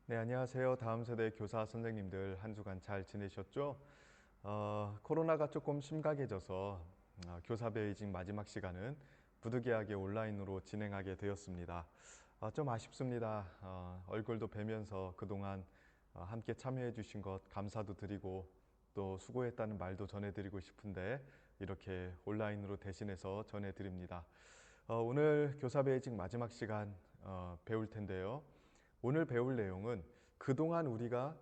네, 안녕하세요. 다음 세대 교사 선생님들 한 주간 잘 지내셨죠? 코로나가 조금 심각해져서 교사 베이징 마지막 시간은 부득이하게 온라인으로 진행하게 되었습니다. 좀 아쉽습니다. 얼굴도 뵈면서 그동안 함께 참여해 주신 것 감사도 드리고 또 수고했다는 말도 전해드리고 싶은데 이렇게 온라인으로 대신해서 전해드립니다. 오늘 교사 베이징 마지막 시간 배울 텐데요. 오늘 배울 내용은 그동안 우리가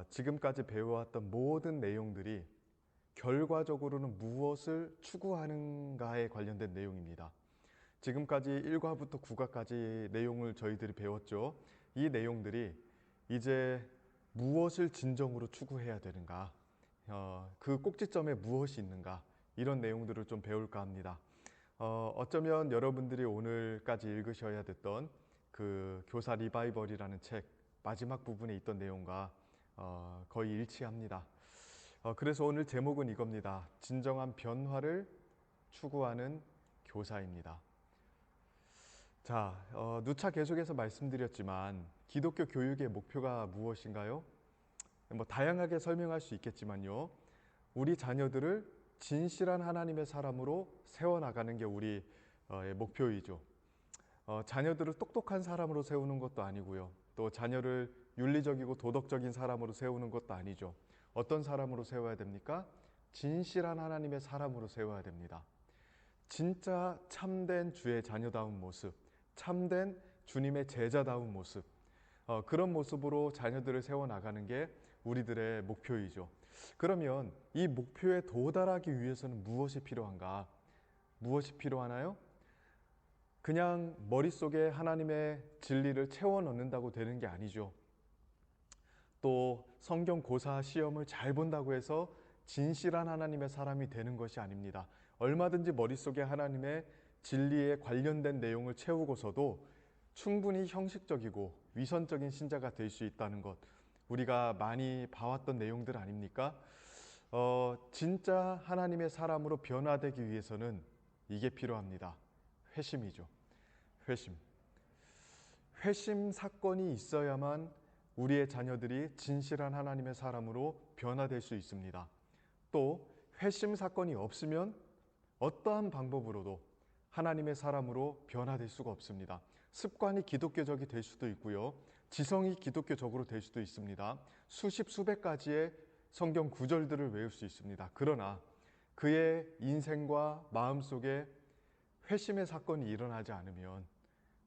지금까지 배워왔던 모든 내용들이 결과적으로는 무엇을 추구하는가에 관련된 내용입니다. 지금까지 1과부터 9과까지 내용을 저희들이 배웠죠. 이 내용들이 이제 무엇을 진정으로 추구해야 되는가, 그 꼭지점에 무엇이 있는가, 이런 내용들을 좀 배울까 합니다. 어쩌면 여러분들이 오늘까지 읽으셔야 됐던 그 교사 리바이벌이라는 책 마지막 부분에 있던 내용과 거의 일치합니다. 그래서 오늘 제목은 이겁니다. 진정한 변화를 추구하는 교사입니다. 자, 누차 계속해서 말씀드렸지만 기독교 교육의 목표가 무엇인가요? 뭐 다양하게 설명할 수 있겠지만요. 우리 자녀들을 진실한 하나님의 사람으로 세워나가는 게 우리의 목표이죠. 자녀들을 똑똑한 사람으로 세우는 것도 아니고요. 또 자녀를 윤리적이고 도덕적인 사람으로 세우는 것도 아니죠. 어떤 사람으로 세워야 됩니까? 진실한 하나님의 사람으로 세워야 됩니다. 진짜 참된 주의 자녀다운 모습, 참된 주님의 제자다운 모습, 그런 모습으로 자녀들을 세워나가는 게 우리들의 목표이죠. 그러면 이 목표에 도달하기 위해서는 무엇이 필요한가? 무엇이 필요하나요? 그냥 머릿속에 하나님의 진리를 채워 넣는다고 되는 게 아니죠. 또 성경 고사 시험을 잘 본다고 해서 진실한 하나님의 사람이 되는 것이 아닙니다. 얼마든지 머릿속에 하나님의 진리에 관련된 내용을 채우고서도 충분히 형식적이고 위선적인 신자가 될 수 있다는 것, 우리가 많이 봐왔던 내용들 아닙니까? 진짜 하나님의 사람으로 변화되기 위해서는 이게 필요합니다. 회심이죠. 회심. 회심 사건이 있어야만 우리의 자녀들이 진실한 하나님의 사람으로 변화될 수 있습니다. 또 회심 사건이 없으면 어떠한 방법으로도 하나님의 사람으로 변화될 수가 없습니다. 습관이 기독교적이 될 수도 있고요. 지성이 기독교적으로 될 수도 있습니다. 수십 수백 가지의 성경 구절들을 외울 수 있습니다. 그러나 그의 인생과 마음속에 회심의 사건이 일어나지 않으면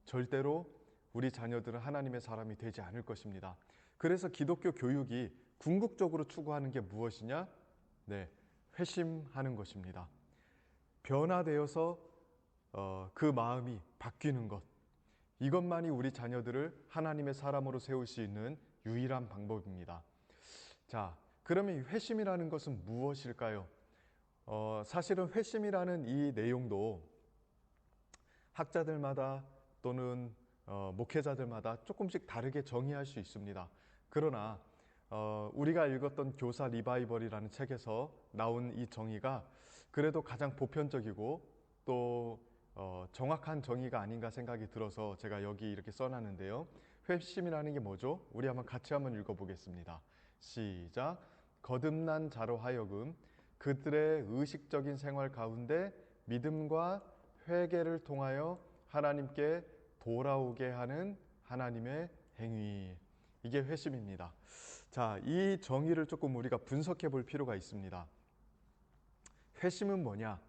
절대로 우리 자녀들은 하나님의 사람이 되지 않을 것입니다. 그래서 기독교 교육이 궁극적으로 추구하는 게 무엇이냐? 네, 회심하는 것입니다. 변화되어서 그 마음이 바뀌는 것. 이것만이 우리 자녀들을 하나님의 사람으로 세울 수 있는 유일한 방법입니다. 자, 그러면 이 회심이라는 것은 무엇일까요? 사실은 회심이라는 이 내용도 학자들마다 또는 목회자들마다 조금씩 다르게 정의할 수 있습니다. 그러나 우리가 읽었던 교사 리바이벌이라는 책에서 나온 이 정의가 그래도 가장 보편적이고 또 정확한 정의가 아닌가 생각이 들어서 제가 여기 이렇게 써놨는데요. 회심이라는 게 뭐죠? 우리 같이 한번 읽어보겠습니다. 시작. 거듭난 자로 하여금 그들의 의식적인 생활 가운데 믿음과 회개를 통하여 하나님께 돌아오게 하는 하나님의 행위. 이게 회심입니다. 자, 이 정의를 조금 우리가 분석해 볼 필요가 있습니다. 회심은 뭐냐?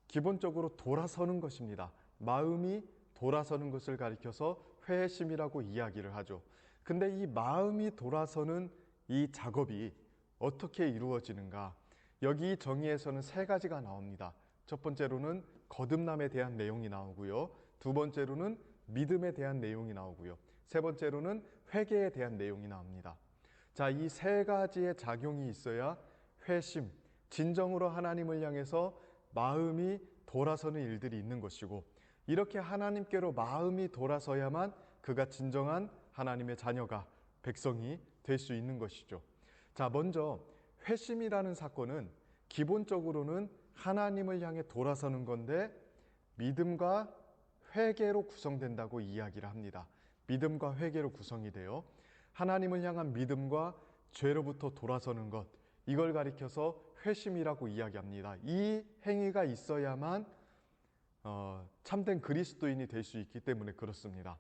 기본적으로 돌아서는 것입니다. 마음이 돌아서는 것을 가리켜서 회심이라고 이야기를 하죠. 근데 이 마음이 돌아서는 이 작업이 어떻게 이루어지는가? 여기 정의에서는 세 가지가 나옵니다. 첫 번째로는 거듭남에 대한 내용이 나오고요. 두 번째로는 믿음에 대한 내용이 나오고요. 세 번째로는 회개에 대한 내용이 나옵니다. 자, 이 세 가지의 작용이 있어야 회심, 진정으로 하나님을 향해서 마음이 돌아서는 일들이 있는 것이고, 이렇게 하나님께로 마음이 돌아서야만 그가 진정한 하나님의 자녀가, 백성이 될 수 있는 것이죠. 자, 먼저 회심이라는 사건은 기본적으로는 하나님을 향해 돌아서는 건데 믿음과 회개로 구성된다고 이야기를 합니다. 믿음과 회개로 구성이 돼요. 하나님을 향한 믿음과 죄로부터 돌아서는 것, 이걸 가리켜서 회심이라고 이야기합니다. 이 행위가 있어야만 참된 그리스도인이 될 수 있기 때문에 그렇습니다.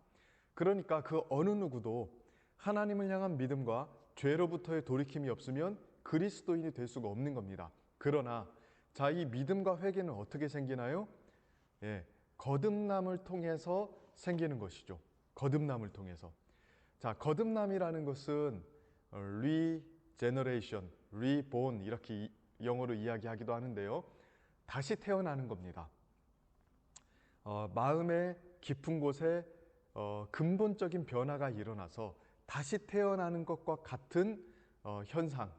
그러니까 그 어느 누구도 하나님을 향한 믿음과 죄로부터의 돌이킴이 없으면 그리스도인이 될 수가 없는 겁니다. 그러나 자, 이 믿음과 회개는 어떻게 생기나요? 예, 거듭남을 통해서 생기는 것이죠. 거듭남을 통해서. 자, 거듭남이라는 것은 regeneration, reborn 이렇게 영어로 이야기하기도 하는데요. 다시 태어나는 겁니다. 마음의 깊은 곳에 근본적인 변화가 일어나서 다시 태어나는 것과 같은 현상이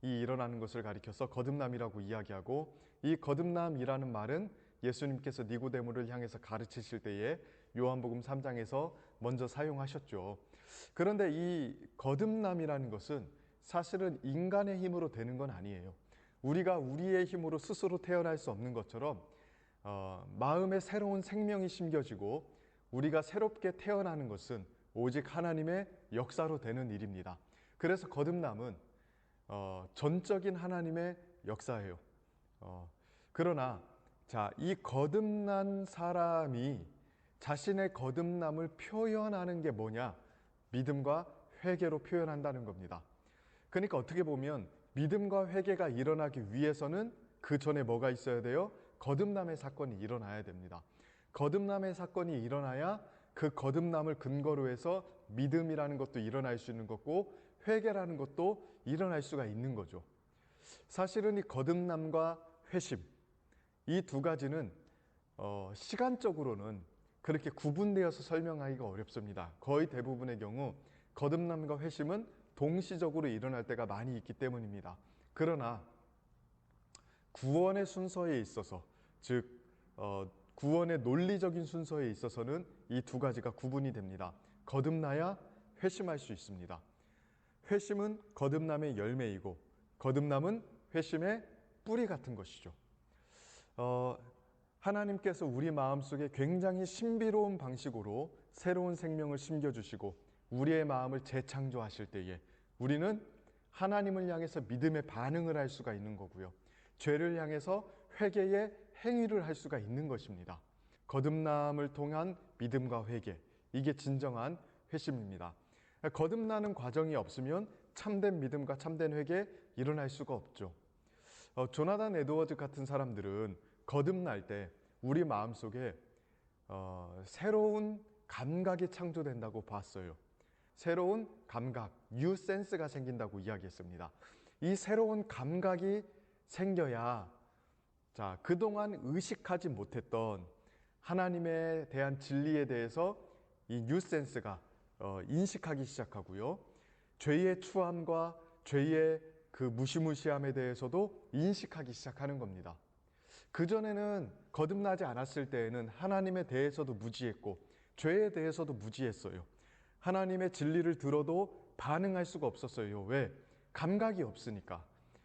일어나는 것을 가리켜서 거듭남이라고 이야기하고, 이 거듭남이라는 말은 예수님께서 니고데모를 향해서 가르치실 때에 요한복음 3장에서 먼저 사용하셨죠. 그런데 이 거듭남이라는 것은 사실은 인간의 힘으로 되는 건 아니에요. 우리가 우리의 힘으로 스스로 태어날 수 없는 것처럼 마음에 새로운 생명이 심겨지고 우리가 새롭게 태어나는 것은 오직 하나님의 역사로 되는 일입니다. 그래서 거듭남은 전적인 하나님의 역사예요. 그러나 자, 이 거듭난 사람이 자신의 거듭남을 표현하는 게 뭐냐? 믿음과 회개로 표현한다는 겁니다. 그러니까 어떻게 보면 믿음과 회개가 일어나기 위해서는 그 전에 뭐가 있어야 돼요? 거듭남의 사건이 일어나야 됩니다. 거듭남의 사건이 일어나야 그 거듭남을 근거로 해서 믿음이라는 것도 일어날 수 있는 거고 회개라는 것도 일어날 수가 있는 거죠. 사실은 이 거듭남과 회심, 이 두 가지는 시간적으로는 그렇게 구분되어서 설명하기가 어렵습니다. 거의 대부분의 경우 거듭남과 회심은 동시적으로 일어날 때가 많이 있기 때문입니다. 그러나 구원의 순서에 있어서, 즉 구원의 논리적인 순서에 있어서는 이 두 가지가 구분이 됩니다. 거듭나야 회심할 수 있습니다. 회심은 거듭남의 열매이고 거듭남은 회심의 뿌리 같은 것이죠. 하나님께서 우리 마음속에 굉장히 신비로운 방식으로 새로운 생명을 심겨주시고 우리의 마음을 재창조하실 때에 우리는 하나님을 향해서 믿음의 반응을 할 수가 있는 거고요. 죄를 향해서 회개의 행위를 할 수가 있는 것입니다. 거듭남을 통한 믿음과 회개, 이게 진정한 회심입니다. 거듭나는 과정이 없으면 참된 믿음과 참된 회개 일어날 수가 없죠. 조나단 에드워즈 같은 사람들은 거듭날 때 우리 마음속에 새로운 감각이 창조된다고 봤어요. 새로운 감각, 뉴 센스가 생긴다고 이야기했습니다. 이 새로운 감각이 생겨야 자, 그동안 의식하지 못했던 하나님에 대한 진리에 대해서 이 뉴 센스가 인식하기 시작하고요. 죄의 추함과 죄의 그 무시무시함에 대해서도 인식하기 시작하는 겁니다. 그전에는 거듭나지 않았을 때에는 하나님에 대해서도 무지했고 죄에 대해서도 무지했어요. 하나님의 진리를 들어도 반응할 수가 없었어요. 왜? 감각이 없으니까.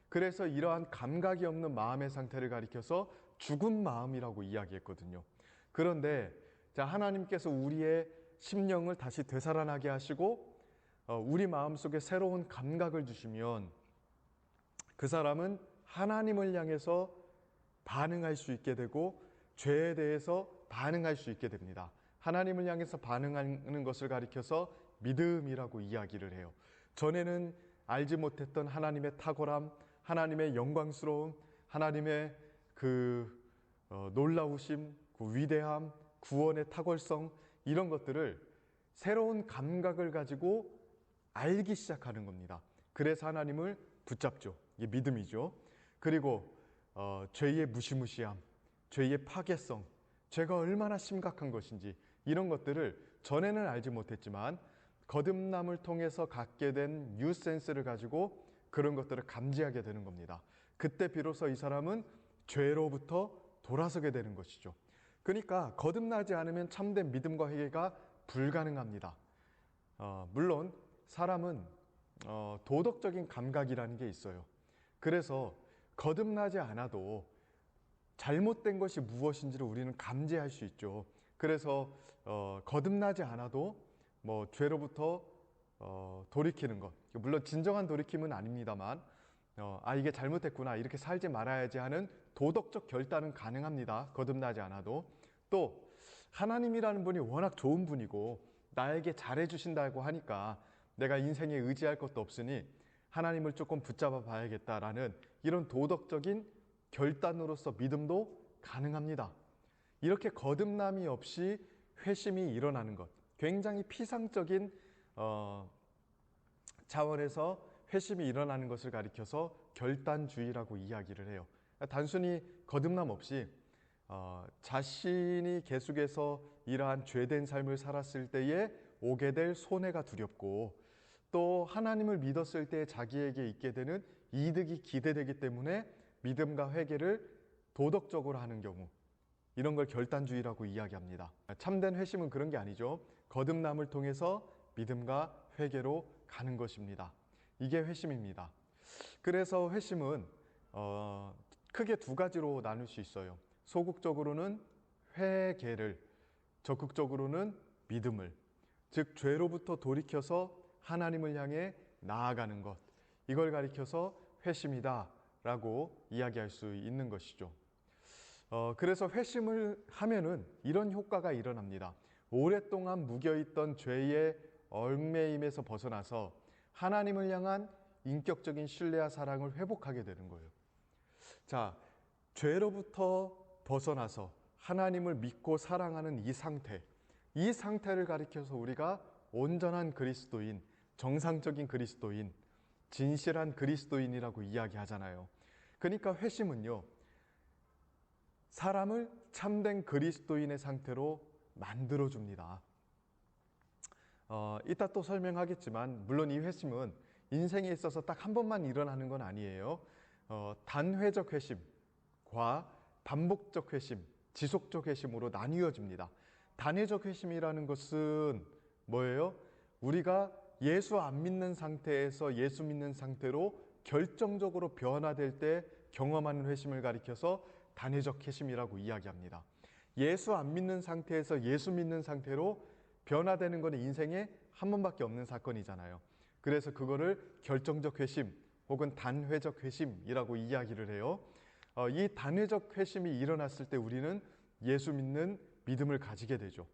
그래서 이러한 감각이 없는 마음의 상태를 가리켜서 죽은 마음이라고 이야기했거든요. 그런데 자, 하나님께서 우리의 심령을 다시 되살아나게 하시고 우리 마음속에 새로운 감각을 주시면 그 사람은 하나님을 향해서 반응할 수 있게 되고 죄에 대해서 반응할 수 있게 됩니다. 하나님을 향해서 반응하는 것을 가리켜서 믿음이라고 이야기를 해요. 전에는 알지 못했던 하나님의 탁월함, 하나님의 영광스러움, 하나님의 그 놀라우심, 그 위대함, 구원의 탁월성, 이런 것들을 새로운 감각을 가지고 알기 시작하는 겁니다. 그래서 하나님을 붙잡죠. 이게 믿음이죠. 그리고 죄의 무시무시함, 죄의 파괴성, 죄가 얼마나 심각한 것인지 이런 것들을 전에는 알지 못했지만 거듭남을 통해서 갖게 된 뉴센스를 가지고 그런 것들을 감지하게 되는 겁니다. 그때 비로소 이 사람은 죄로부터 돌아서게 되는 것이죠. 그러니까 거듭나지 않으면 참된 믿음과 회개가 불가능합니다. 물론 사람은 도덕적인 감각이라는 게 있어요. 그래서 거듭나지 않아도 잘못된 것이 무엇인지를 우리는 감지할 수 있죠. 그래서 거듭나지 않아도 죄로부터 돌이키는 것. 물론 진정한 돌이킴은 아닙니다만 이게 잘못했구나, 이렇게 살지 말아야지 하는 도덕적 결단은 가능합니다. 거듭나지 않아도. 또 하나님이라는 분이 워낙 좋은 분이고 나에게 잘해주신다고 하니까 내가 인생에 의지할 것도 없으니 하나님을 조금 붙잡아 봐야겠다라는 이런 도덕적인 결단으로서 믿음도 가능합니다. 이렇게 거듭남이 없이 회심이 일어나는 것, 굉장히 피상적인 차원에서 회심이 일어나는 것을 가리켜서 결단주의라고 이야기를 해요. 단순히 거듭남 없이 자신이 계속해서 이러한 죄된 삶을 살았을 때에 오게 될 손해가 두렵고 또 하나님을 믿었을 때 자기에게 있게 되는 이득이 기대되기 때문에 믿음과 회개를 도덕적으로 하는 경우, 이런 걸 결단주의라고 이야기합니다. 참된 회심은 그런 게 아니죠. 거듭남을 통해서 믿음과 회개로 가는 것입니다. 이게 회심입니다. 그래서 회심은 크게 두 가지로 나눌 수 있어요. 소극적으로는 회개를, 적극적으로는 믿음을, 즉 죄로부터 돌이켜서 하나님을 향해 나아가는 것, 이걸 가리켜서 회심이다 라고 이야기할 수 있는 것이죠. 그래서 회심을 하면은 이런 효과가 일어납니다. 오랫동안 묵여있던 죄의 얽매임에서 벗어나서 하나님을 향한 인격적인 신뢰와 사랑을 회복하게 되는 거예요. 자, 죄로부터 벗어나서 하나님을 믿고 사랑하는 이 상태를 가리켜서 우리가 온전한 그리스도인, 정상적인 그리스도인, 진실한 그리스도인이라고 이야기하잖아요. 그러니까 회심은요, 사람을 참된 그리스도인의 상태로 만들어줍니다. 이따 또 설명하겠지만 물론 이 회심은 인생에 있어서 딱 한 번만 일어나는 건 아니에요. 단회적 회심과 반복적 회심, 지속적 회심으로 나뉘어집니다. 단회적 회심이라는 것은 뭐예요? 우리가 예수 안 믿는 상태에서 예수 믿는 상태로 결정적으로 변화될 때 경험하는 회심을 가리켜서 단회적 회심이라고 이야기합니다. 예수 안 믿는 상태에서 예수 믿는 상태로 변화되는 것은 인생에 한 번밖에 없는 사건이잖아요. 그래서 그거를 결정적 회심 혹은 단회적 회심이라고 이야기를 해요. 이 단회적 회심이 일어났을 때 우리는 예수 믿는 믿음을 가지게 되죠.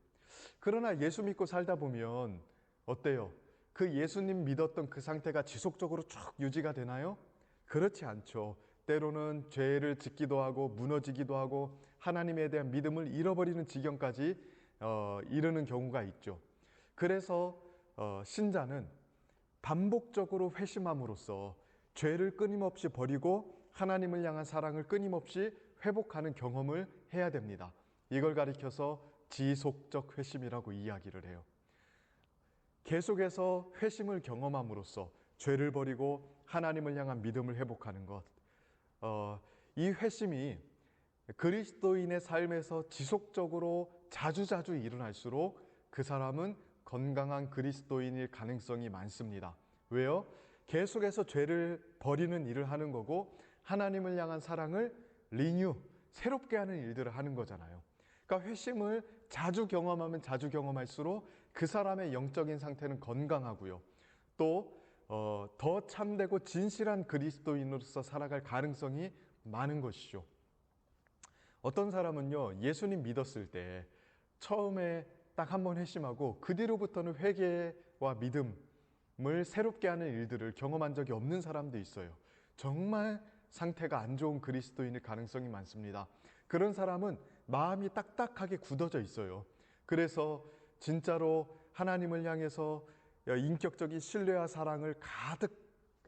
그러나 예수 믿고 살다 보면 어때요? 그 예수님 믿었던 그 상태가 지속적으로 쭉 유지가 되나요? 그렇지 않죠. 때로는 죄를 짓기도 하고 무너지기도 하고 하나님에 대한 믿음을 잃어버리는 지경까지 이르는 경우가 있죠. 그래서 신자는 반복적으로 회심함으로써 죄를 끊임없이 버리고 하나님을 향한 사랑을 끊임없이 회복하는 경험을 해야 됩니다. 이걸 가리켜서 지속적 회심이라고 이야기를 해요. 계속해서 회심을 경험함으로써 죄를 버리고 하나님을 향한 믿음을 회복하는 것, 이 회심이 그리스도인의 삶에서 지속적으로 자주자주 일어날수록 그 사람은 건강한 그리스도인일 가능성이 많습니다. 왜요? 계속해서 죄를 버리는 일을 하는 거고 하나님을 향한 사랑을 새롭게 하는 일들을 하는 거잖아요. 그러니까 회심을 자주 경험하면 자주 경험할수록 그 사람의 영적인 상태는 건강하고요. 또 더 참되고 진실한 그리스도인으로서 살아갈 가능성이 많은 것이죠. 어떤 사람은요, 예수님 믿었을 때 처음에 딱 한 번 회심하고 그 뒤로부터는 회개와 믿음을 새롭게 하는 일들을 경험한 적이 없는 사람도 있어요. 정말 상태가 안 좋은 그리스도인일 가능성이 많습니다. 그런 사람은 마음이 딱딱하게 굳어져 있어요. 그래서 진짜로 하나님을 향해서 인격적인 신뢰와 사랑을 가득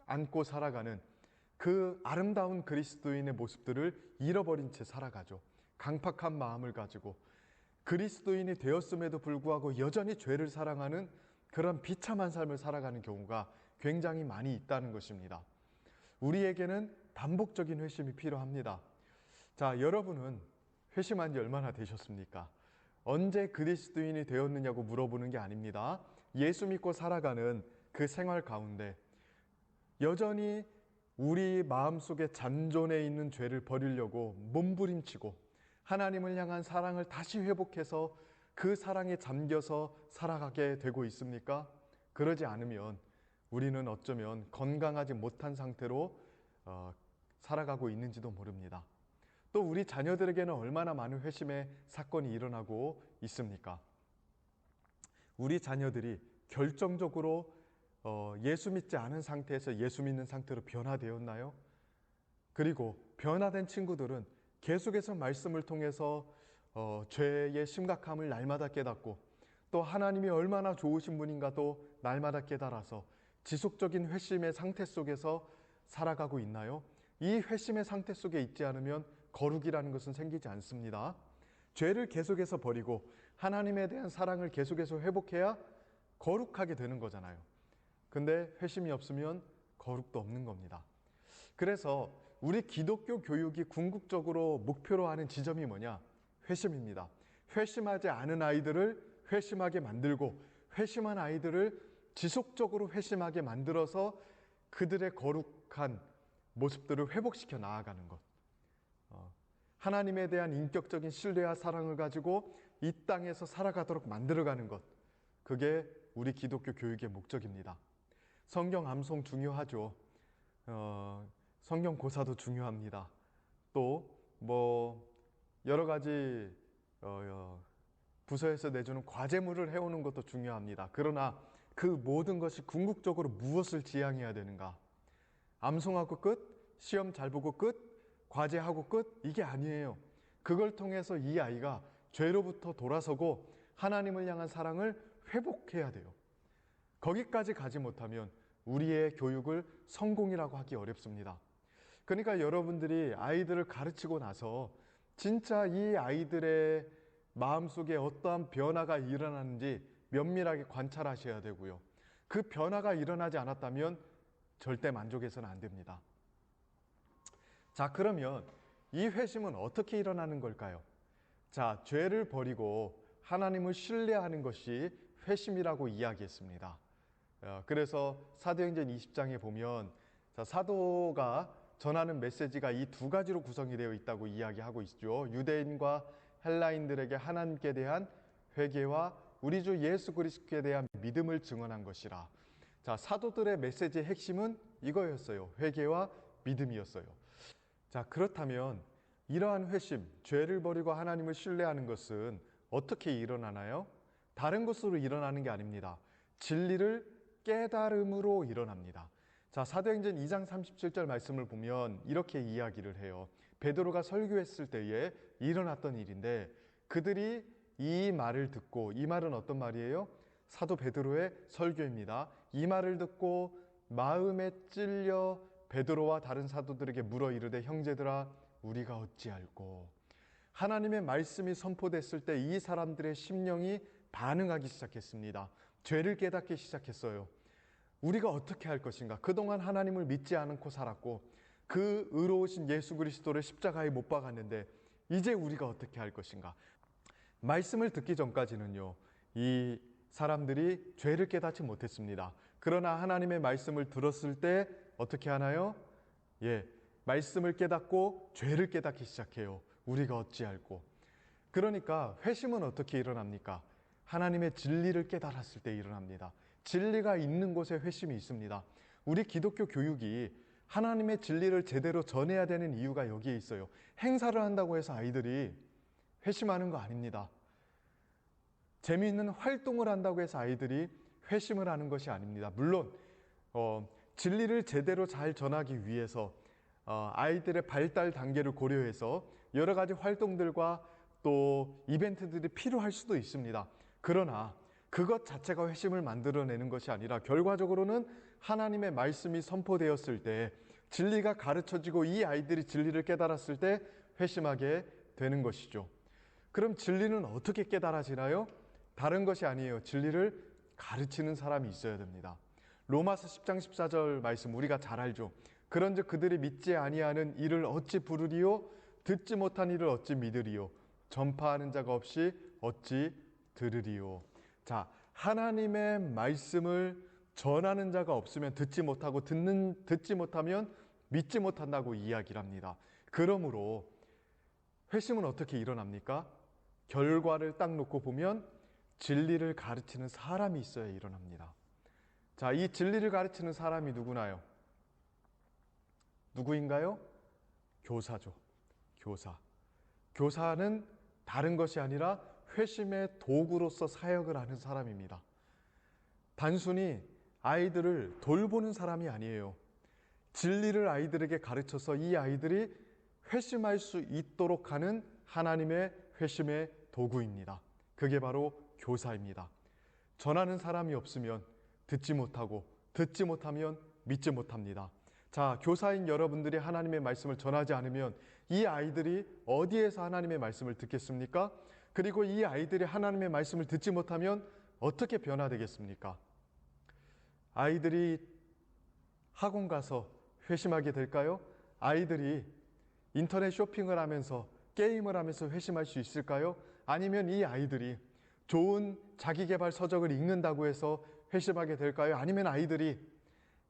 안고 살아가는 그 아름다운 그리스도인의 모습들을 잃어버린 채 살아가죠. 강팍한 마음을 가지고 그리스도인이 되었음에도 불구하고 여전히 죄를 사랑하는 그런 비참한 삶을 살아가는 경우가 굉장히 많이 있다는 것입니다. 우리에게는 반복적인 회심이 필요합니다. 자, 여러분은 회심한 지 얼마나 되셨습니까? 언제 그리스도인이 되었느냐고 물어보는 게 아닙니다. 예수 믿고 살아가는 그 생활 가운데 여전히 우리 마음속에 잔존해 있는 죄를 버리려고 몸부림치고 하나님을 향한 사랑을 다시 회복해서 그 사랑에 잠겨서 살아가게 되고 있습니까? 그러지 않으면 우리는 어쩌면 건강하지 못한 상태로 살아가고 있는지도 모릅니다. 또 우리 자녀들에게는 얼마나 많은 회심의 사건이 일어나고 있습니까? 우리 자녀들이 결정적으로 예수 믿지 않은 상태에서 예수 믿는 상태로 변화되었나요? 그리고 변화된 친구들은 계속해서 말씀을 통해서 죄의 심각함을 날마다 깨닫고 또 하나님이 얼마나 좋으신 분인가도 날마다 깨달아서 지속적인 회심의 상태 속에서 살아가고 있나요? 이 회심의 상태 속에 있지 않으면 거룩이라는 것은 생기지 않습니다. 죄를 계속해서 버리고 하나님에 대한 사랑을 계속해서 회복해야 거룩하게 되는 거잖아요. 근데 회심이 없으면 거룩도 없는 겁니다. 그래서 우리 기독교 교육이 궁극적으로 목표로 하는 지점이 뭐냐? 회심입니다. 회심하지 않은 아이들을 회심하게 만들고 회심한 아이들을 지속적으로 회심하게 만들어서 그들의 거룩한 모습들을 회복시켜 나아가는 것. 하나님에 대한 인격적인 신뢰와 사랑을 가지고 이 땅에서 살아가도록 만들어가는 것. 그게 우리 기독교 교육의 목적입니다. 성경 암송 중요하죠. 성경 고사도 중요합니다. 또 여러 가지 부서에서 내주는 과제물을 해오는 것도 중요합니다. 그러나 그 모든 것이 궁극적으로 무엇을 지향해야 되는가? 암송하고 끝, 시험 잘 보고 끝, 과제하고 끝, 이게 아니에요. 그걸 통해서 이 아이가 죄로부터 돌아서고 하나님을 향한 사랑을 회복해야 돼요. 거기까지 가지 못하면 우리의 교육을 성공이라고 하기 어렵습니다. 그러니까 여러분들이 아이들을 가르치고 나서 진짜 이 아이들의 마음속에 어떠한 변화가 일어나는지 면밀하게 관찰하셔야 되고요. 그 변화가 일어나지 않았다면 절대 만족해서는 안 됩니다. 자, 그러면 이 회심은 어떻게 일어나는 걸까요? 자, 죄를 버리고 하나님을 신뢰하는 것이 회심이라고 이야기했습니다. 그래서 사도행전 20장에 보면 사도가 전하는 메시지가 이 두 가지로 구성이 되어 있다고 이야기하고 있죠. 유대인과 헬라인들에게 하나님께 대한 회개와 우리 주 예수 그리스도에 대한 믿음을 증언한 것이라. 자, 사도들의 메시지의 핵심은 이거였어요. 회개와 믿음이었어요. 자, 그렇다면 이러한 회심, 죄를 버리고 하나님을 신뢰하는 것은 어떻게 일어나나요? 다른 것으로 일어나는 게 아닙니다. 진리를 깨달음으로 일어납니다. 자, 사도행전 2장 37절 말씀을 보면 이렇게 이야기를 해요. 베드로가 설교했을 때에 일어났던 일인데 그들이 이 말을 듣고, 이 말은 어떤 말이에요? 사도 베드로의 설교입니다. 이 말을 듣고 마음에 찔려 베드로와 다른 사도들에게 물어 이르되 형제들아 우리가 어찌할꼬. 하나님의 말씀이 선포됐을 때 이 사람들의 심령이 반응하기 시작했습니다. 죄를 깨닫기 시작했어요. 우리가 어떻게 할 것인가? 그동안 하나님을 믿지 않고 살았고 그 의로우신 예수 그리스도를 십자가에 못 박았는데 이제 우리가 어떻게 할 것인가? 말씀을 듣기 전까지는요, 이 사람들이 죄를 깨닫지 못했습니다. 그러나 하나님의 말씀을 들었을 때 어떻게 하나요? 말씀을 깨닫고 죄를 깨닫기 시작해요. 우리가 어찌할꼬. 그러니까 회심은 어떻게 일어납니까? 하나님의 진리를 깨달았을 때 일어납니다. 진리가 있는 곳에 회심이 있습니다. 우리 기독교 교육이 하나님의 진리를 제대로 전해야 되는 이유가 여기에 있어요. 행사를 한다고 해서 아이들이 회심하는 거 아닙니다. 재미있는 활동을 한다고 해서 아이들이 회심을 하는 것이 아닙니다. 물론 진리를 제대로 잘 전하기 위해서 아이들의 발달 단계를 고려해서 여러 가지 활동들과 또 이벤트들이 필요할 수도 있습니다. 그러나 그것 자체가 회심을 만들어내는 것이 아니라 결과적으로는 하나님의 말씀이 선포되었을 때 진리가 가르쳐지고 이 아이들이 진리를 깨달았을 때 회심하게 되는 것이죠. 그럼 진리는 어떻게 깨달아지나요? 다른 것이 아니에요. 진리를 가르치는 사람이 있어야 됩니다. 로마서 10장 14절 말씀 우리가 잘 알죠. 그런즉 그들이 믿지 아니하는 이를 어찌 부르리요? 듣지 못한 이를 어찌 믿으리요? 전파하는 자가 없이 어찌 들으리요? 자, 하나님의 말씀을 전하는 자가 없으면 듣지 못하고 듣지 못하면 믿지 못한다고 이야기를 합니다. 그러므로 회심은 어떻게 일어납니까? 결과를 딱 놓고 보면 진리를 가르치는 사람이 있어야 일어납니다. 자, 이 진리를 가르치는 사람이 누구나요? 누구인가요? 교사죠. 교사. 교사는 다른 것이 아니라 회심의 도구로서 사역을 하는 사람입니다. 단순히 아이들을 돌보는 사람이 아니에요. 진리를 아이들에게 가르쳐서 이 아이들이 회심할 수 있도록 하는 하나님의 회심의 도구입니다. 그게 바로 교사입니다. 전하는 사람이 없으면 듣지 못하고 듣지 못하면 믿지 못합니다. 자, 교사인 여러분들이 하나님의 말씀을 전하지 않으면 이 아이들이 어디에서 하나님의 말씀을 듣겠습니까? 그리고 이 아이들이 하나님의 말씀을 듣지 못하면 어떻게 변화되겠습니까? 아이들이 학원 가서 회심하게 될까요? 아이들이 인터넷 쇼핑을 하면서 게임을 하면서 회심할 수 있을까요? 아니면 이 아이들이 좋은 자기계발 서적을 읽는다고 해서 회심하게 될까요? 아니면 아이들이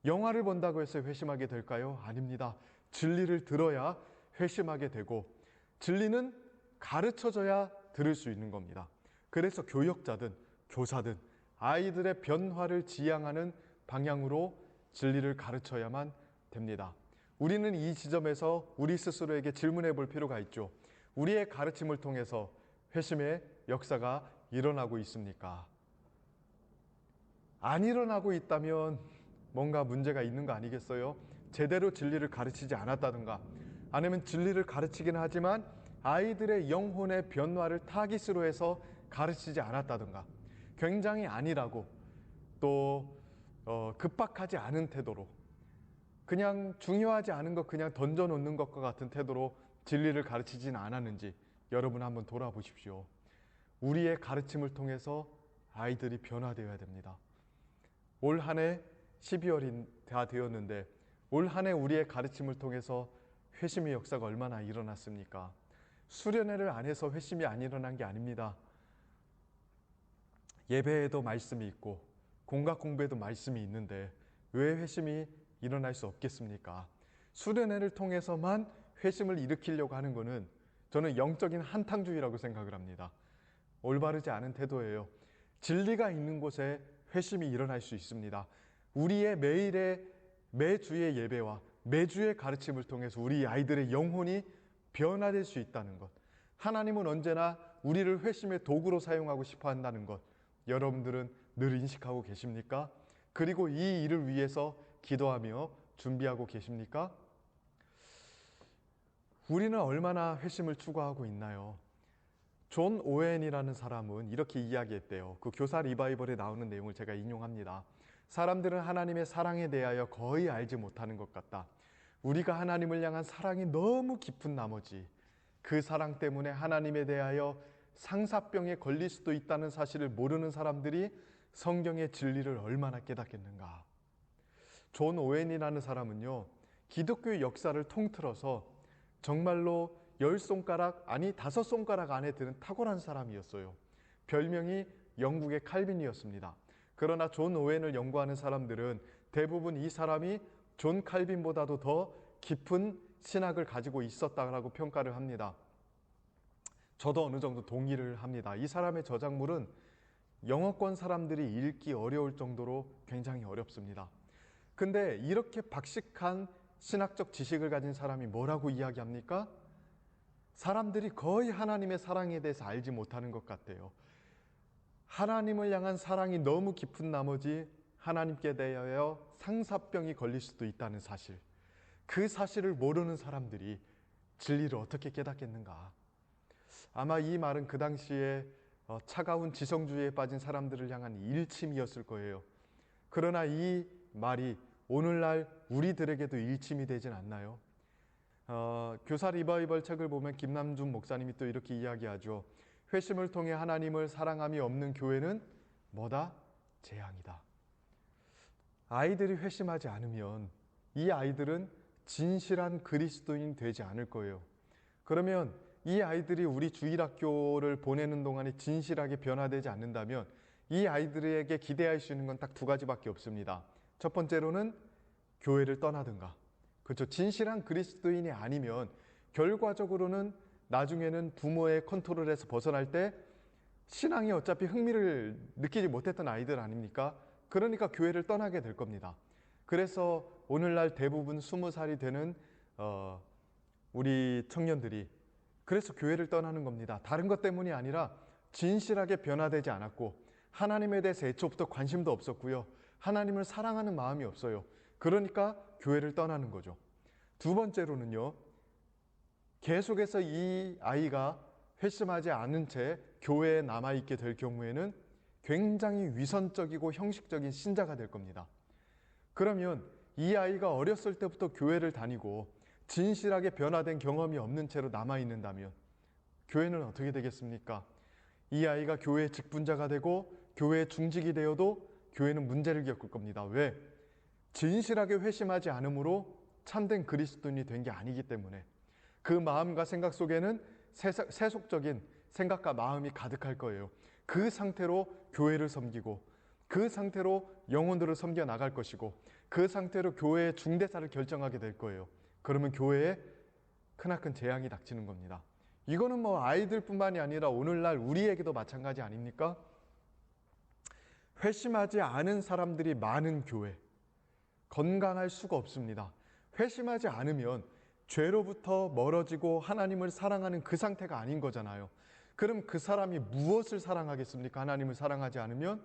영화를 본다고 해서 회심하게 될까요? 아닙니다. 진리를 들어야 회심하게 되고 진리는 가르쳐져야 들을 수 있는 겁니다. 그래서 교역자든 교사든 아이들의 변화를 지향하는 방향으로 진리를 가르쳐야만 됩니다. 우리는 이 지점에서 우리 스스로에게 질문해 볼 필요가 있죠. 우리의 가르침을 통해서 회심의 역사가 일어나고 있습니까? 안 일어나고 있다면 뭔가 문제가 있는 거 아니겠어요? 제대로 진리를 가르치지 않았다든가 아니면 진리를 가르치긴 하지만 아이들의 영혼의 변화를 타깃으로 해서 가르치지 않았다든가 굉장히 안일하고 또 급박하지 않은 태도로 그냥 중요하지 않은 것 그냥 던져놓는 것과 같은 태도로 진리를 가르치지는 않았는지 여러분 한번 돌아보십시오. 우리의 가르침을 통해서 아이들이 변화되어야 됩니다. 올 한 해 12월이 다 되었는데 올 한 해 우리의 가르침을 통해서 회심의 역사가 얼마나 일어났습니까? 수련회를 안 해서 회심이 안 일어난 게 아닙니다. 예배에도 말씀이 있고 공각 공부에도 말씀이 있는데 왜 회심이 일어날 수 없겠습니까? 수련회를 통해서만 회심을 일으키려고 하는 것은 저는 영적인 한탕주의라고 생각을 합니다. 올바르지 않은 태도예요. 진리가 있는 곳에 회심이 일어날 수 있습니다. 우리의 매주의 예배와 매주의 가르침을 통해서 우리 아이들의 영혼이 변화될 수 있다는 것. 하나님은 언제나 우리를 회심의 도구로 사용하고 싶어 한다는 것. 여러분들은 늘 인식하고 계십니까? 그리고 이 일을 위해서 기도하며 준비하고 계십니까? 우리는 얼마나 회심을 추구하고 있나요? 존 오웬이라는 사람은 이렇게 이야기했대요. 그 교사 리바이벌에 나오는 내용을 제가 인용합니다. 사람들은 하나님의 사랑에 대하여 거의 알지 못하는 것 같다. 우리가 하나님을 향한 사랑이 너무 깊은 나머지 그 사랑 때문에 하나님에 대하여 상사병에 걸릴 수도 있다는 사실을 모르는 사람들이 성경의 진리를 얼마나 깨닫겠는가. 존 오웬이라는 사람은요, 기독교의 역사를 통틀어서 정말로 10손가락 아니 5손가락 안에 드는 탁월한 사람이었어요. 별명이 영국의 칼빈이었습니다. 그러나 존 오웬을 연구하는 사람들은 대부분 이 사람이 존 칼빈보다도 더 깊은 신학을 가지고 있었다라고 평가를 합니다. 저도 어느 정도 동의를 합니다. 이 사람의 저작물은 영어권 사람들이 읽기 어려울 정도로 굉장히 어렵습니다. 근데 이렇게 박식한 신학적 지식을 가진 사람이 뭐라고 이야기합니까? 사람들이 거의 하나님의 사랑에 대해서 알지 못하는 것 같아요. 하나님을 향한 사랑이 너무 깊은 나머지 하나님께 대하여 상사병이 걸릴 수도 있다는 사실. 그 사실을 모르는 사람들이 진리를 어떻게 깨닫겠는가. 아마 이 말은 그 당시에 차가운 지성주의에 빠진 사람들을 향한 일침이었을 거예요. 그러나 이 말이 오늘날 우리들에게도 일침이 되진 않나요? 교사 리바이벌 책을 보면 김남준 목사님이 또 이렇게 이야기하죠. 회심을 통해 하나님을 사랑함이 없는 교회는 뭐다? 재앙이다. 아이들이 회심하지 않으면 이 아이들은 진실한 그리스도인 되지 않을 거예요. 그러면 이 아이들이 우리 주일학교를 보내는 동안에 진실하게 변화되지 않는다면 이 아이들에게 기대할 수 있는 건 딱 2가지밖에 없습니다. 첫 번째로는 교회를 떠나든가. 그렇죠. 진실한 그리스도인이 아니면 결과적으로는 나중에는 부모의 컨트롤에서 벗어날 때 신앙이 어차피 흥미를 느끼지 못했던 아이들 아닙니까? 그러니까 교회를 떠나게 될 겁니다. 그래서 오늘날 대부분 20살이 되는 우리 청년들이 그래서 교회를 떠나는 겁니다. 다른 것 때문이 아니라 진실하게 변화되지 않았고 하나님에 대해서 애초부터 관심도 없었고요. 하나님을 사랑하는 마음이 없어요. 그러니까 교회를 떠나는 거죠. 두 번째로는요. 계속해서 이 아이가 회심하지 않은 채 교회에 남아있게 될 경우에는 굉장히 위선적이고 형식적인 신자가 될 겁니다. 그러면 이 아이가 어렸을 때부터 교회를 다니고 진실하게 변화된 경험이 없는 채로 남아있는다면 교회는 어떻게 되겠습니까? 이 아이가 교회의 직분자가 되고 교회의 중직이 되어도 교회는 문제를 겪을 겁니다. 왜? 진실하게 회심하지 않으므로 참된 그리스도인이 된 게 아니기 때문에 그 마음과 생각 속에는 세속적인 생각과 마음이 가득할 거예요. 그 상태로 교회를 섬기고 그 상태로 영혼들을 섬겨 나갈 것이고 그 상태로 교회의 중대사를 결정하게 될 거예요. 그러면 교회에 크나큰 재앙이 닥치는 겁니다. 이거는 뭐 아이들뿐만이 아니라 오늘날 우리에게도 마찬가지 아닙니까? 회심하지 않은 사람들이 많은 교회, 건강할 수가 없습니다. 회심하지 않으면 죄로부터 멀어지고 하나님을 사랑하는 그 상태가 아닌 거잖아요. 그럼 그 사람이 무엇을 사랑하겠습니까? 하나님을 사랑하지 않으면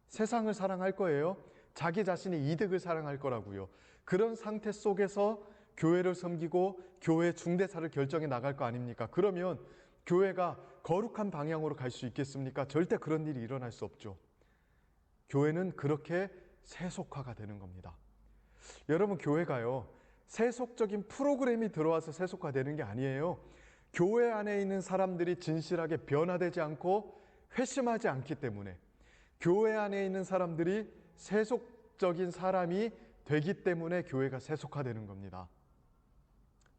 세상을 사랑할 거예요. 자기 자신의 이득을 사랑할 거라고요. 그런 상태 속에서 교회를 섬기고 교회의 중대사를 결정해 나갈 거 아닙니까? 그러면 교회가 거룩한 방향으로 갈 수 있겠습니까? 절대 그런 일이 일어날 수 없죠. 교회는 그렇게 세속화가 되는 겁니다. 여러분, 교회가요, 세속적인 프로그램이 들어와서 세속화되는 게 아니에요. 교회 안에 있는 사람들이 진실하게 변화되지 않고 회심하지 않기 때문에, 교회 안에 있는 사람들이 세속적인 사람이 되기 때문에 교회가 세속화되는 겁니다.